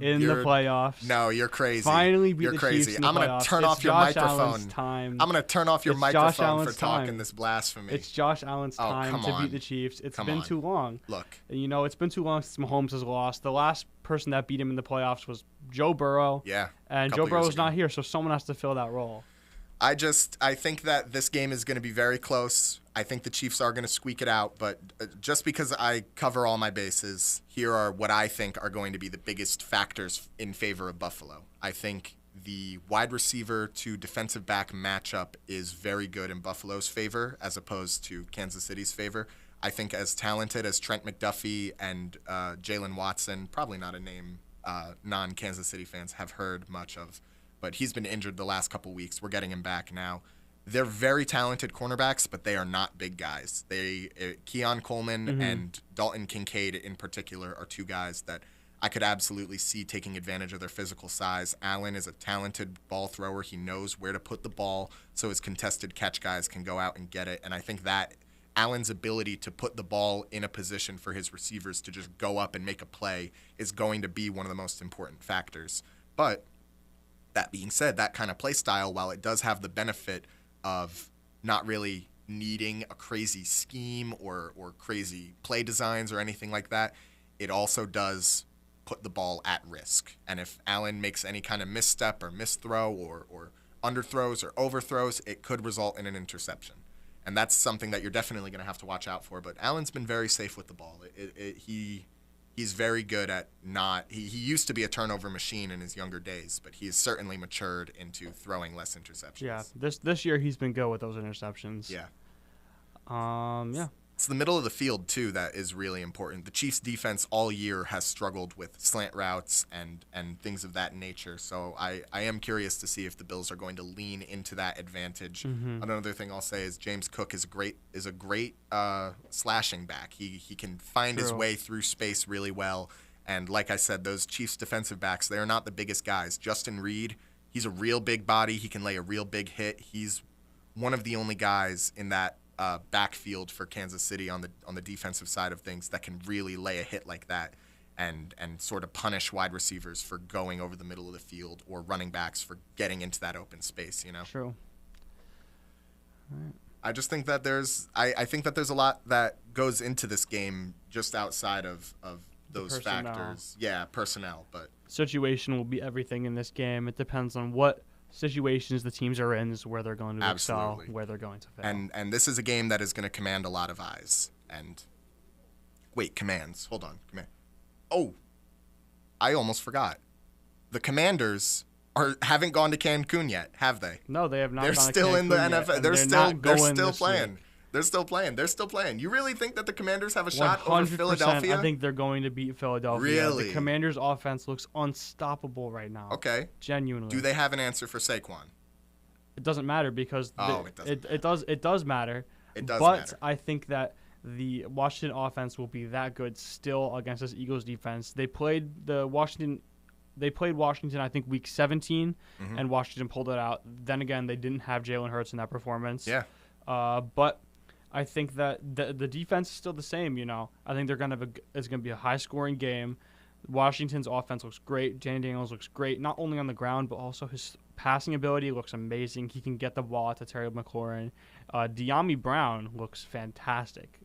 in the playoffs. No, you're crazy. Finally beat you're the crazy. Chiefs in the I'm playoffs. going to turn off your microphone. I'm going to turn off your microphone for talking this blasphemy. It's Josh Allen's time to beat the Chiefs. It's been too long. Look. It's been too long since Mahomes has lost. The last person that beat him in the playoffs was Joe Burrow. Yeah. And Joe Burrow's not here, so someone has to fill that role. I think that this game is going to be very close. I think the Chiefs are going to squeak it out, but just because I cover all my bases, here are what I think are going to be the biggest factors in favor of Buffalo. I think the wide receiver to defensive back matchup is very good in Buffalo's favor as opposed to Kansas City's favor. I think as talented as Trent McDuffie and Jalen Watson, probably not a name non-Kansas City fans have heard much of, but he's been injured the last couple weeks. We're getting him back now. They're very talented cornerbacks, but they are not big guys. Keon Coleman and Dalton Kincaid in particular are 2 guys that I could absolutely see taking advantage of their physical size. Allen is a talented ball thrower. He knows where to put the ball so his contested catch guys can go out and get it. And I think that Allen's ability to put the ball in a position for his receivers to just go up and make a play is going to be one of the most important factors. But that being said, that kind of play style, while it does have the benefit of not really needing a crazy scheme or crazy play designs or anything like that, it also does put the ball at risk. And if Allen makes any kind of misstep or misthrow or underthrows or overthrows, it could result in an interception. And that's something that you're definitely going to have to watch out for. But Allen's been very safe with the ball. He's very good at not – he used to be a turnover machine in his younger days, but he's certainly matured into throwing less interceptions. Yeah, this year he's been good with those interceptions. Yeah. Yeah. It's the middle of the field, too, that is really important. The Chiefs' defense all year has struggled with slant routes and things of that nature. So I am curious to see if the Bills are going to lean into that advantage. Mm-hmm. Another thing I'll say is James Cook is a great slashing back. He can find his way through space really well. And like I said, those Chiefs defensive backs, they are not the biggest guys. Justin Reed, he's a real big body. He can lay a real big hit. He's one of the only guys in that backfield for Kansas City on the defensive side of things that can really lay a hit like that and sort of punish wide receivers for going over the middle of the field or running backs for getting into that open space, True. Right. I just think that I think that there's a lot that goes into this game just outside of those factors. Yeah, personnel, but situation will be everything in this game. It depends on what situations the teams are in is where they're going to excel, where they're going to fail. And this is a game that is going to command a lot of eyes. And wait, commands. Hold on. Oh, I almost forgot. The Commanders haven't gone to Cancun yet, have they? No, they have not. They're gone still to in the Cancun NFL. Yet, They're still playing. Week. They're still playing. You really think that the Commanders have a shot over 100%, Philadelphia? I think they're going to beat Philadelphia. Really? The Commanders' offense looks unstoppable right now. Okay. Genuinely. Do they have an answer for Saquon? It doesn't matter because it does matter. It does but matter. I think that the Washington offense will be that good still against this Eagles defense. They played Washington, I think, week 17, and Washington pulled it out. Then again, they didn't have Jalen Hurts in that performance. Yeah. But I think that the defense is still the same. I think it's going to be a high-scoring game. Washington's offense looks great. Danny Daniels looks great, not only on the ground, but also his passing ability looks amazing. He can get the ball to Terry McLaurin. De'Ami Brown looks fantastic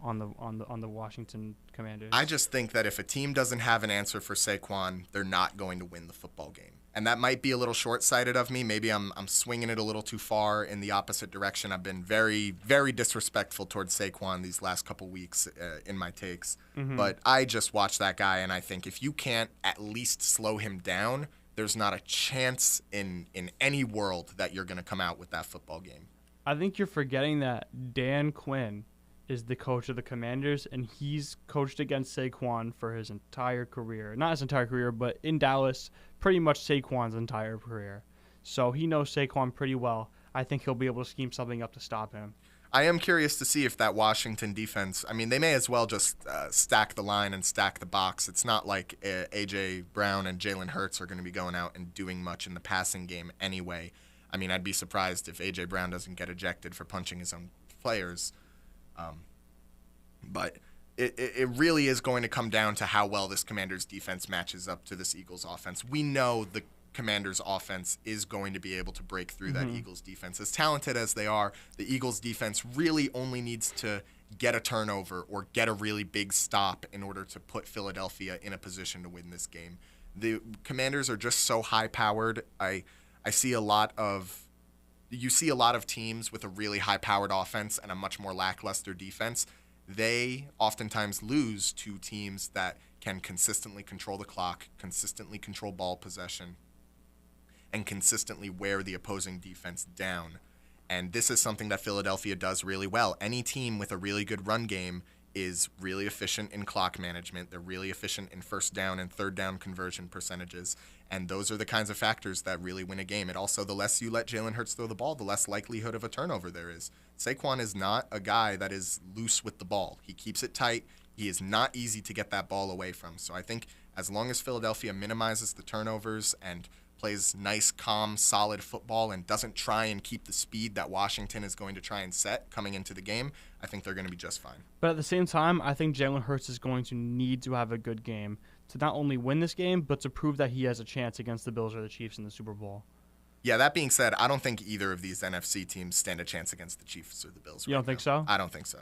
on the Washington Commanders. I just think that if a team doesn't have an answer for Saquon, they're not going to win the football game. And that might be a little short-sighted of me. Maybe I'm swinging it a little too far in the opposite direction. I've been very, very disrespectful towards Saquon these last couple weeks in my takes. But I just watch that guy, and I think if you can't at least slow him down, there's not a chance in any world that you're going to come out with that football game. I think you're forgetting that Dan Quinn is the coach of the Commanders, and he's coached against Saquon for his entire career. Not his entire career, but in Dallas, pretty much Saquon's entire career. So he knows Saquon pretty well. I think he'll be able to scheme something up to stop him. I am curious to see if that Washington defense, they may as well just stack the line and stack the box. It's not like A.J. Brown and Jalen Hurts are going to be going out and doing much in the passing game anyway. I'd be surprised if A.J. Brown doesn't get ejected for punching his own players. But it really is going to come down to how well this Commanders defense matches up to this Eagles offense. We know the Commanders offense is going to be able to break through that Eagles defense. As talented as they are, the Eagles defense really only needs to get a turnover or get a really big stop in order to put Philadelphia in a position to win this game. The Commanders are just so high-powered. You see a lot of teams with a really high-powered offense and a much more lackluster defense. They oftentimes lose to teams that can consistently control the clock, consistently control ball possession, and consistently wear the opposing defense down. And this is something that Philadelphia does really well. Any team with a really good run game is really efficient in clock management. They're really efficient in first down and third down conversion percentages. And those are the kinds of factors that really win a game. And also, the less you let Jalen Hurts throw the ball, the less likelihood of a turnover there is. Saquon is not a guy that is loose with the ball. He keeps it tight. He is not easy to get that ball away from. So I think as long as Philadelphia minimizes the turnovers and plays nice, calm, solid football and doesn't try and keep the speed that Washington is going to try and set coming into the game, I think they're going to be just fine. But at the same time, I think Jalen Hurts is going to need to have a good game to not only win this game, but to prove that he has a chance against the Bills or the Chiefs in the Super Bowl. Yeah, that being said, I don't think either of these NFC teams stand a chance against the Chiefs or the Bills. You don't think so? I don't think so.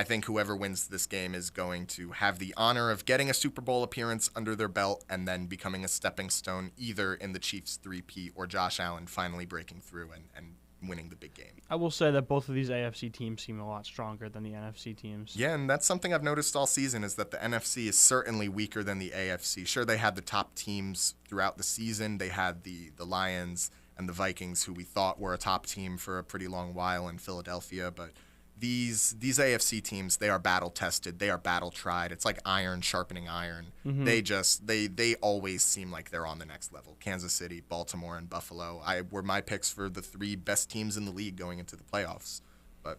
I think whoever wins this game is going to have the honor of getting a Super Bowl appearance under their belt and then becoming a stepping stone either in the Chiefs 3-peat or Josh Allen finally breaking through and winning the big game. I will say that both of these AFC teams seem a lot stronger than the NFC teams. Yeah, and that's something I've noticed all season is that the NFC is certainly weaker than the AFC. Sure, they had the top teams throughout the season. They had the Lions and the Vikings, who we thought were a top team for a pretty long while in Philadelphia, but these AFC teams, they are battle-tested. They are battle-tried. It's like iron sharpening iron. Mm-hmm. They always seem like they're on the next level. Kansas City, Baltimore, and Buffalo were my picks for the 3 best teams in the league going into the playoffs. But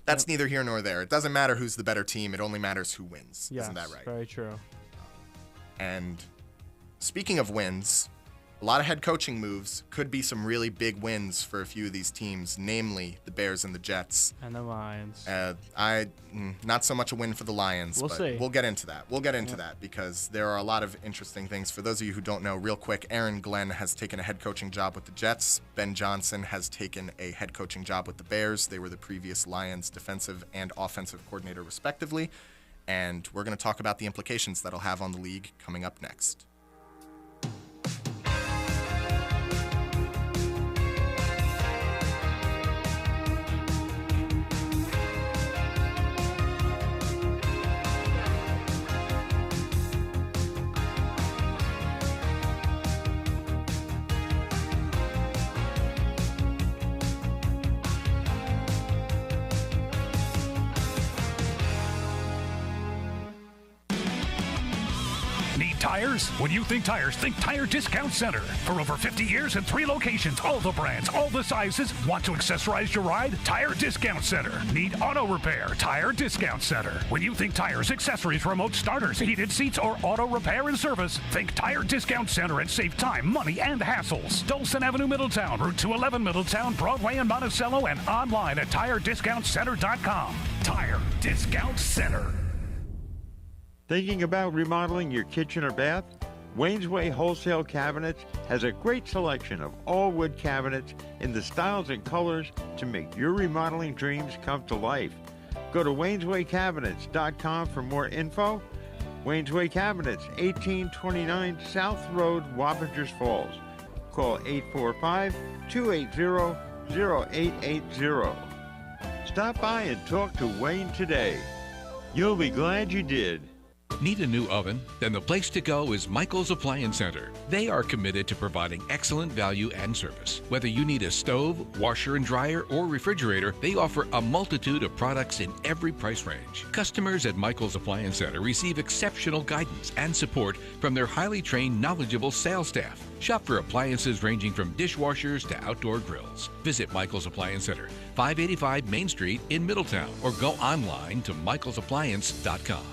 that's neither here nor there. It doesn't matter who's the better team. It only matters who wins. Yes, isn't that right? Very true. And speaking of wins, a lot of head coaching moves could be some really big wins for a few of these teams, namely the Bears and the Jets. And the Lions. Not so much a win for the Lions. We'll see. We'll get into that. We'll get into that because there are a lot of interesting things. For those of you who don't know, real quick, Aaron Glenn has taken a head coaching job with the Jets. Ben Johnson has taken a head coaching job with the Bears. They were the previous Lions defensive and offensive coordinator, respectively. And we're going to talk about the implications that'll have on the league coming up next. Tires? When you think tires, think Tire Discount Center. For over 50 years in 3 locations, all the brands, all the sizes. Want to accessorize your ride? Tire Discount Center. Need auto repair? Tire Discount Center. When you think tires, accessories, remote starters, heated seats, or auto repair and service, think Tire Discount Center and save time, money, and hassles. Dolson Avenue, Middletown, Route 211, Middletown, Broadway, and Monticello, and online at TireDiscountCenter.com. Tire Discount Center. Thinking about remodeling your kitchen or bath? Wayne's Way Wholesale Cabinets has a great selection of all wood cabinets in the styles and colors to make your remodeling dreams come to life. Go to wayneswaycabinets.com for more info. Wayne's Way Cabinets, 1829 South Road, Wappingers Falls. Call 845-280-0880. Stop by and talk to Wayne today. You'll be glad you did. Need a new oven? Then the place to go is Michael's Appliance Center. They are committed to providing excellent value and service. Whether you need a stove, washer and dryer, or refrigerator, they offer a multitude of products in every price range. Customers at Michael's Appliance Center receive exceptional guidance and support from their highly trained, knowledgeable sales staff. Shop for appliances ranging from dishwashers to outdoor grills. Visit Michael's Appliance Center, 585 Main Street in Middletown, or go online to michaelsappliance.com.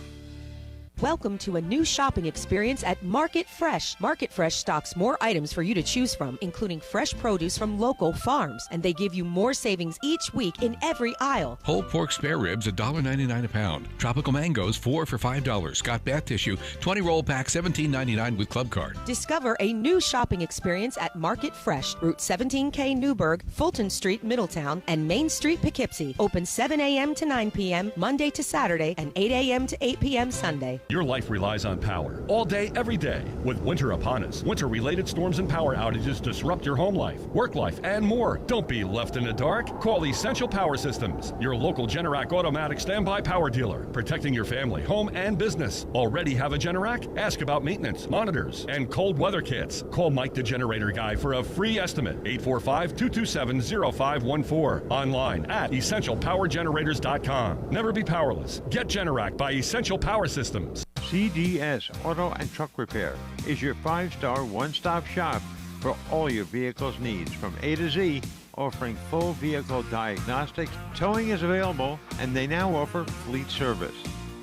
Welcome to a new shopping experience at Market Fresh. Market Fresh stocks more items for you to choose from, including fresh produce from local farms, and they give you more savings each week in every aisle. Whole pork spare ribs, $1.99 a pound. Tropical mangoes, 4 for $5. Scott bath tissue, 20-roll pack, $17.99 with club card. Discover a new shopping experience at Market Fresh, Route 17K Newburgh, Fulton Street, Middletown, and Main Street, Poughkeepsie. Open 7 a.m. to 9 p.m., Monday to Saturday, and 8 a.m. to 8 p.m. Sunday. Your life relies on power all day, every day. With winter upon us, winter-related storms and power outages disrupt your home life, work life, and more. Don't be left in the dark. Call Essential Power Systems, your local Generac automatic standby power dealer, protecting your family, home, and business. Already have a Generac? Ask about maintenance, monitors, and cold weather kits. Call Mike the Generator Guy for a free estimate. 845-227-0514. Online at EssentialPowerGenerators.com. Never be powerless. Get Generac by Essential Power Systems. CDS Auto and Truck Repair is your 5-star one-stop shop for all your vehicle's needs from A to Z, offering full vehicle diagnostics. Towing is available, and they now offer fleet service.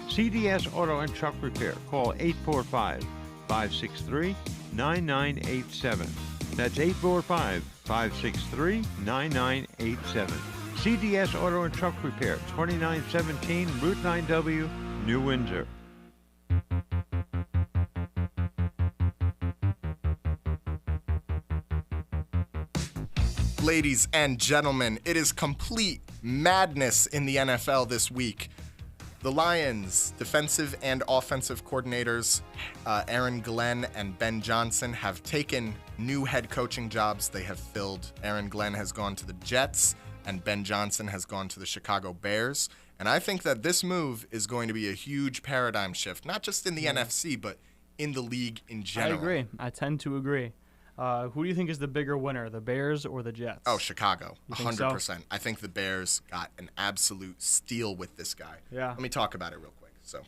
CDS Auto and Truck Repair. Call 845-563-9987. That's 845-563-9987. CDS Auto and Truck Repair, 2917 Route 9W, New Windsor. Ladies and gentlemen, it is complete madness in the NFL this week. The Lions' defensive and offensive coordinators, Aaron Glenn and Ben Johnson, have taken new head coaching jobs they have filled. Aaron Glenn has gone to the Jets, and Ben Johnson has gone to the Chicago Bears. And I think that this move is going to be a huge paradigm shift, not just in the NFC, but in the league in general. I agree. I tend to agree. Who do you think is the bigger winner, the Bears or the Jets? Oh, Chicago, 100%. So? I think the Bears got an absolute steal with this guy. Yeah. Let me talk about it real quick. So,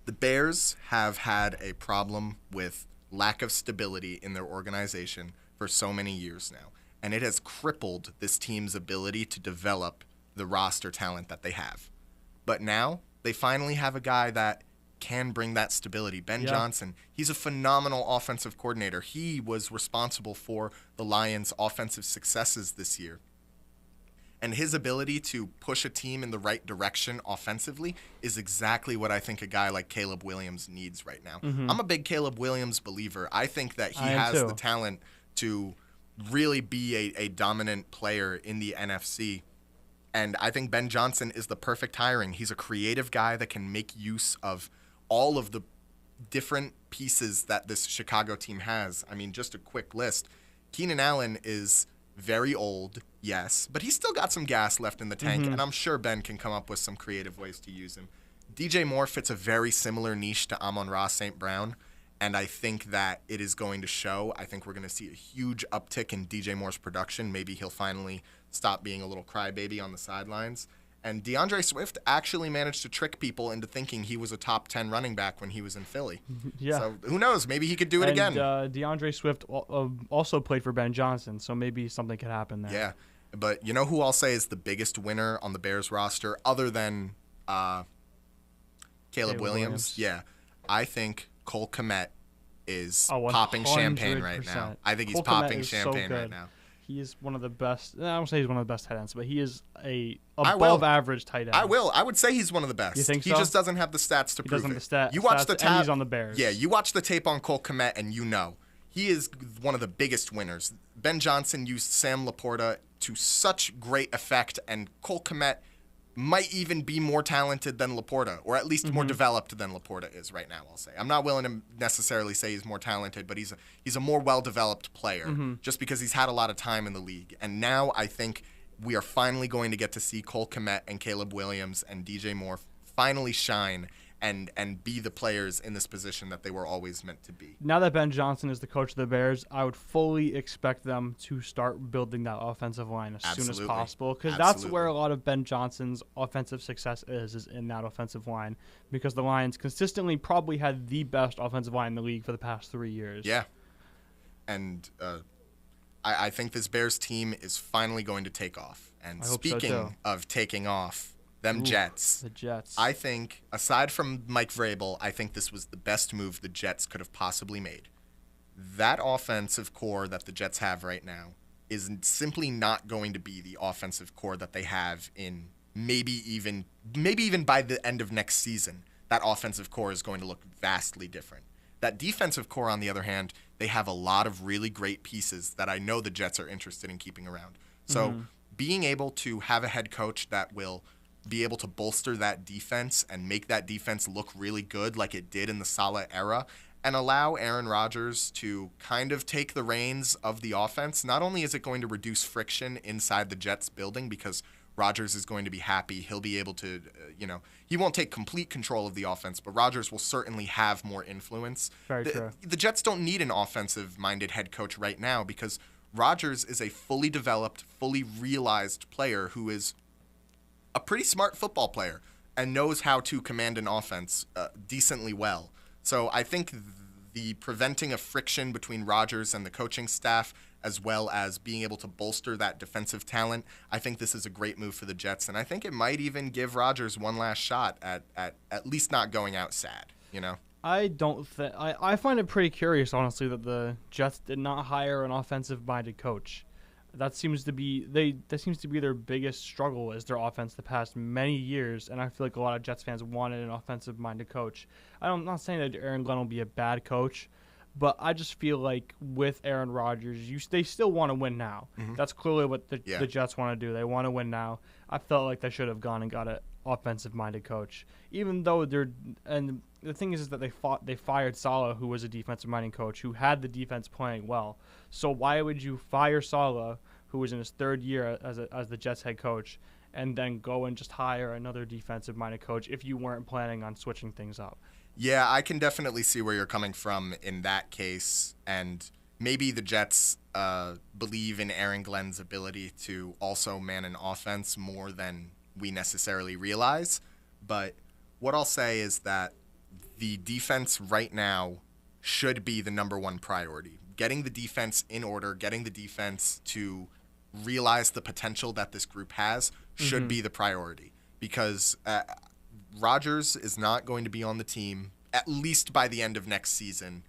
the Bears have had a problem with lack of stability in their organization for so many years now, and it has crippled this team's ability to develop the roster talent that they have. But now, they finally have a guy that can bring that stability. Ben Johnson, he's a phenomenal offensive coordinator. He was responsible for the Lions' offensive successes this year. And his ability to push a team in the right direction offensively is exactly what I think a guy like Caleb Williams needs right now. I'm a big Caleb Williams believer. I think that he has the talent to really be a dominant player in the NFC. And I think Ben Johnson is the perfect hiring. He's a creative guy that can make use of all of the different pieces that this Chicago team has. I mean, just a quick list. Keenan Allen is very old, yes, but he's still got some gas left in the tank, and I'm sure Ben can come up with some creative ways to use him. DJ Moore fits a very similar niche to Amon-Ra St. Brown, and I think that it is going to show. I think we're going to see a huge uptick in DJ Moore's production. Maybe he'll finally stop being a little crybaby on the sidelines. And DeAndre Swift actually managed to trick people into thinking he was a top 10 running back when he was in Philly. Yeah. So who knows? Maybe he could do it again. DeAndre Swift also played for Ben Johnson, so maybe something could happen there. Yeah. But you know who I'll say is the biggest winner on the Bears roster other than Caleb Williams? Yeah. I think Cole Kmet is popping champagne right now. I think he's popping champagne right now. He is one of the best. I don't say he's one of the best tight ends, but he is a above average tight end. I would say he's one of the best. You think so? He just doesn't have the stats to prove it. He doesn't have the You watch the tape. And he's on the Bears. Yeah, you watch the tape on Cole Kmet, and you know he is one of the biggest winners. Ben Johnson used Sam Laporta to such great effect, and Cole Kmet might even be more talented than Laporta, or at least more developed than Laporta is right now, I'll say. I'm not willing to necessarily say he's more talented, but he's a more well-developed player just because he's had a lot of time in the league. And now I think we are finally going to get to see Cole Kmet and Caleb Williams and DJ Moore finally shine and be the players in this position that they were always meant to be. Now that Ben Johnson is the coach of the Bears, I would fully expect them to start building that offensive line as soon as possible, because that's where a lot of Ben Johnson's offensive success is in that offensive line, because the Lions consistently probably had the best offensive line in the league for the past 3 years. Yeah. And I think this Bears team is finally going to take off. And speaking of taking off, Jets. The Jets. I think, aside from Mike Vrabel, I think this was the best move the Jets could have possibly made. That offensive core that the Jets have right now is simply not going to be the offensive core that they have in maybe even by the end of next season. That offensive core is going to look vastly different. That defensive core, on the other hand, they have a lot of really great pieces that I know the Jets are interested in keeping around. So being able to have a head coach that will be able to bolster that defense and make that defense look really good like it did in the Saleh era, and allow Aaron Rodgers to kind of take the reins of the offense. Not only is it going to reduce friction inside the Jets building because Rodgers is going to be happy, he'll be able to, he won't take complete control of the offense, but Rodgers will certainly have more influence. Very true. The Jets don't need an offensive-minded head coach right now because Rodgers is a fully developed, fully realized player who is a pretty smart football player and knows how to command an offense decently well. So I think the preventing of friction between Rodgers and the coaching staff, as well as being able to bolster that defensive talent, I think this is a great move for the Jets. And I think it might even give Rodgers one last shot at least not going out sad, I find it pretty curious, honestly, that the Jets did not hire an offensive-minded coach. That seems to be their biggest struggle is their offense the past many years, and I feel like a lot of Jets fans wanted an offensive-minded coach. I'm not saying that Aaron Glenn will be a bad coach, But I just feel like with Aaron Rodgers, they still want to win now. That's clearly what the Jets want to do. They want to win now. I felt like they should have gone and got an offensive-minded coach, even though and the thing is that they fired Saleh, who was a defensive-minded coach, who had the defense playing well. So why would you fire Saleh, who was in his third year as the Jets head coach, and then go and just hire another defensive-minded coach if you weren't planning on switching things up? Yeah, I can definitely see where you're coming from in that case, and maybe the Jets believe in Aaron Glenn's ability to also man an offense more than we necessarily realize. But what I'll say is that the defense right now should be the number one priority. Getting the defense in order, getting the defense to realize the potential that this group has should be the priority, because Rodgers is not going to be on the team at least by the end of next season.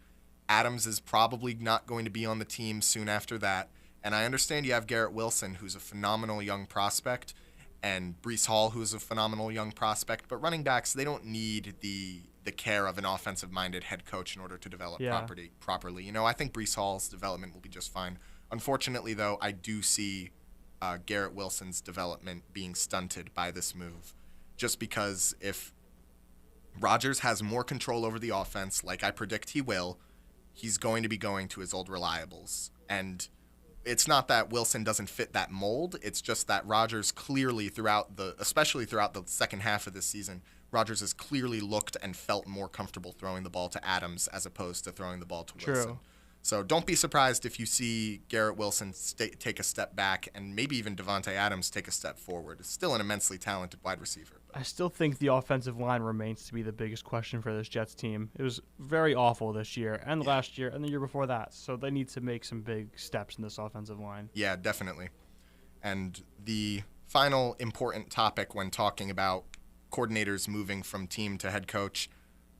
Adams is probably not going to be on the team soon after that. And I understand you have Garrett Wilson, who's a phenomenal young prospect, and Breece Hall, who's a phenomenal young prospect. But running backs, they don't need the care of an offensive-minded head coach in order to develop properly. You know, I think Breece Hall's development will be just fine. Unfortunately, though, I do see Garrett Wilson's development being stunted by this move, just because if Rodgers has more control over the offense, like I predict he will, he's going to be going to his old reliables. And it's not that Wilson doesn't fit that mold. It's just that Rodgers clearly especially throughout the second half of this season, Rodgers has clearly looked and felt more comfortable throwing the ball to Adams as opposed to throwing the ball to Wilson. So don't be surprised if you see Garrett Wilson take a step back and maybe even Devontae Adams take a step forward. Still an immensely talented wide receiver. I still think the offensive line remains to be the biggest question for this Jets team. It was very awful this year and last year and the year before that. So they need to make some big steps in this offensive line. Yeah, definitely. And the final important topic when talking about coordinators moving from team to head coach,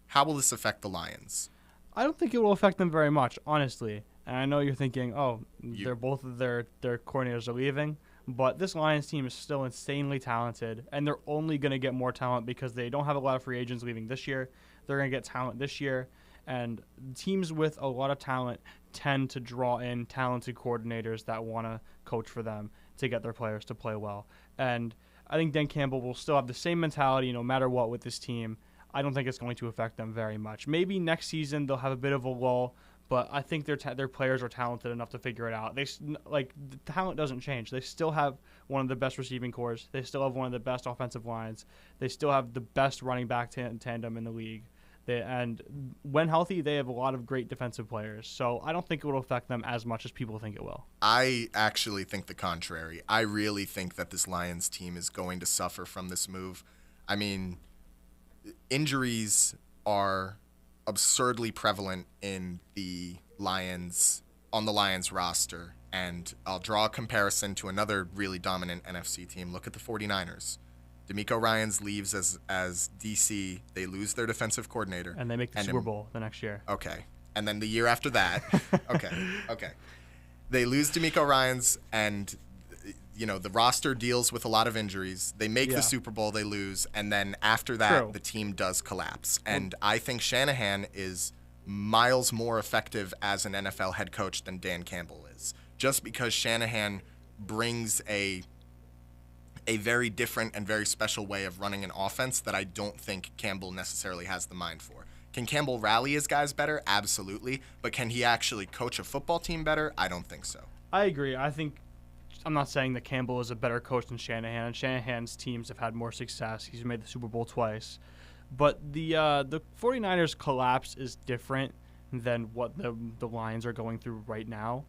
how will this affect the Lions? I don't think it will affect them very much, honestly. And I know you're thinking, they're both of their coordinators are leaving. But this Lions team is still insanely talented, and they're only going to get more talent because they don't have a lot of free agents leaving this year. They're going to get talent this year, and teams with a lot of talent tend to draw in talented coordinators that want to coach for them to get their players to play well. And I think Dan Campbell will still have the same mentality no matter what with this team. I don't think it's going to affect them very much. Maybe next season they'll have a bit of a lull, but I think their players are talented enough to figure it out. The talent doesn't change. They still have one of the best receiving cores. They still have one of the best offensive lines. They still have the best running back tandem in the league. And when healthy, they have a lot of great defensive players. So I don't think it will affect them as much as people think it will. I actually think the contrary. I really think that this Lions team is going to suffer from this move. I mean, injuries are absurdly prevalent on the Lions roster, and I'll draw a comparison to another really dominant NFC team. Look at the 49ers. D'Amico Ryans leaves as DC. They lose their defensive coordinator, and they make the Super Bowl the next year. Okay, and then the year after that, okay, they lose D'Amico Ryans, and the roster deals with a lot of injuries. They make the Super Bowl, they lose, and then after that, the team does collapse. And I think Shanahan is miles more effective as an NFL head coach than Dan Campbell is, just because Shanahan brings a very different and very special way of running an offense that I don't think Campbell necessarily has the mind for. Can Campbell rally his guys better? Absolutely. But can he actually coach a football team better? I don't think so. I agree. I'm not saying that Campbell is a better coach than Shanahan, and Shanahan's teams have had more success. He's made the Super Bowl twice. But the 49ers collapse is different than what the Lions are going through right now.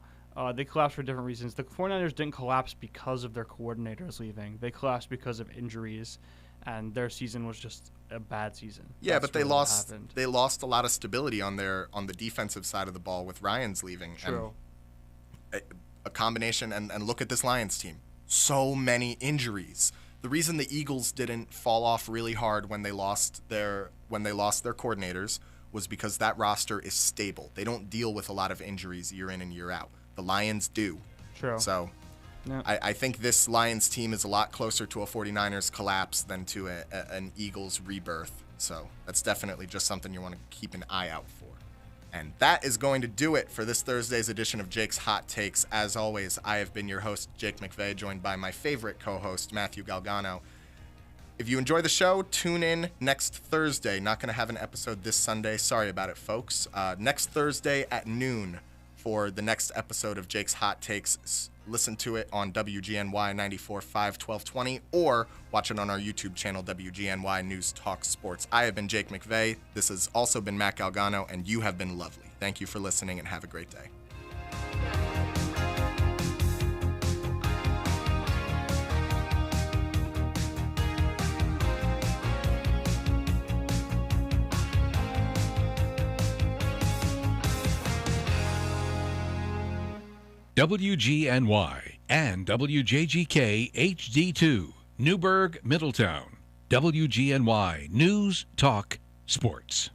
They collapsed for different reasons. The 49ers didn't collapse because of their coordinators leaving. They collapsed because of injuries, and their season was just a bad season. Yeah, but they lost a lot of stability on the defensive side of the ball with Ryans leaving. True. And a combination, and look at this Lions team. So many injuries. The reason the Eagles didn't fall off really hard when they lost their coordinators was because that roster is stable. They don't deal with a lot of injuries year in and year out. The Lions do. True. So yeah. I think this Lions team is a lot closer to a 49ers collapse than to an Eagles rebirth. So that's definitely just something you want to keep an eye out for. And that is going to do it for this Thursday's edition of Jake's Hot Takes. As always, I have been your host, Jake McVey, joined by my favorite co-host, Matthew Galgano. If you enjoy the show, tune in next Thursday. Not going to have an episode this Sunday. Sorry about it, folks. Next Thursday at noon for the next episode of Jake's Hot Takes. Listen to it on WGNY 94.5 1220 or watch it on our YouTube channel, WGNY News Talk Sports. I have been Jake McVey. This has also been Matt Galgano, and you have been lovely. Thank you for listening, and have a great day. WGNY and WJGK HD2, Newburgh, Middletown. WGNY News Talk Sports.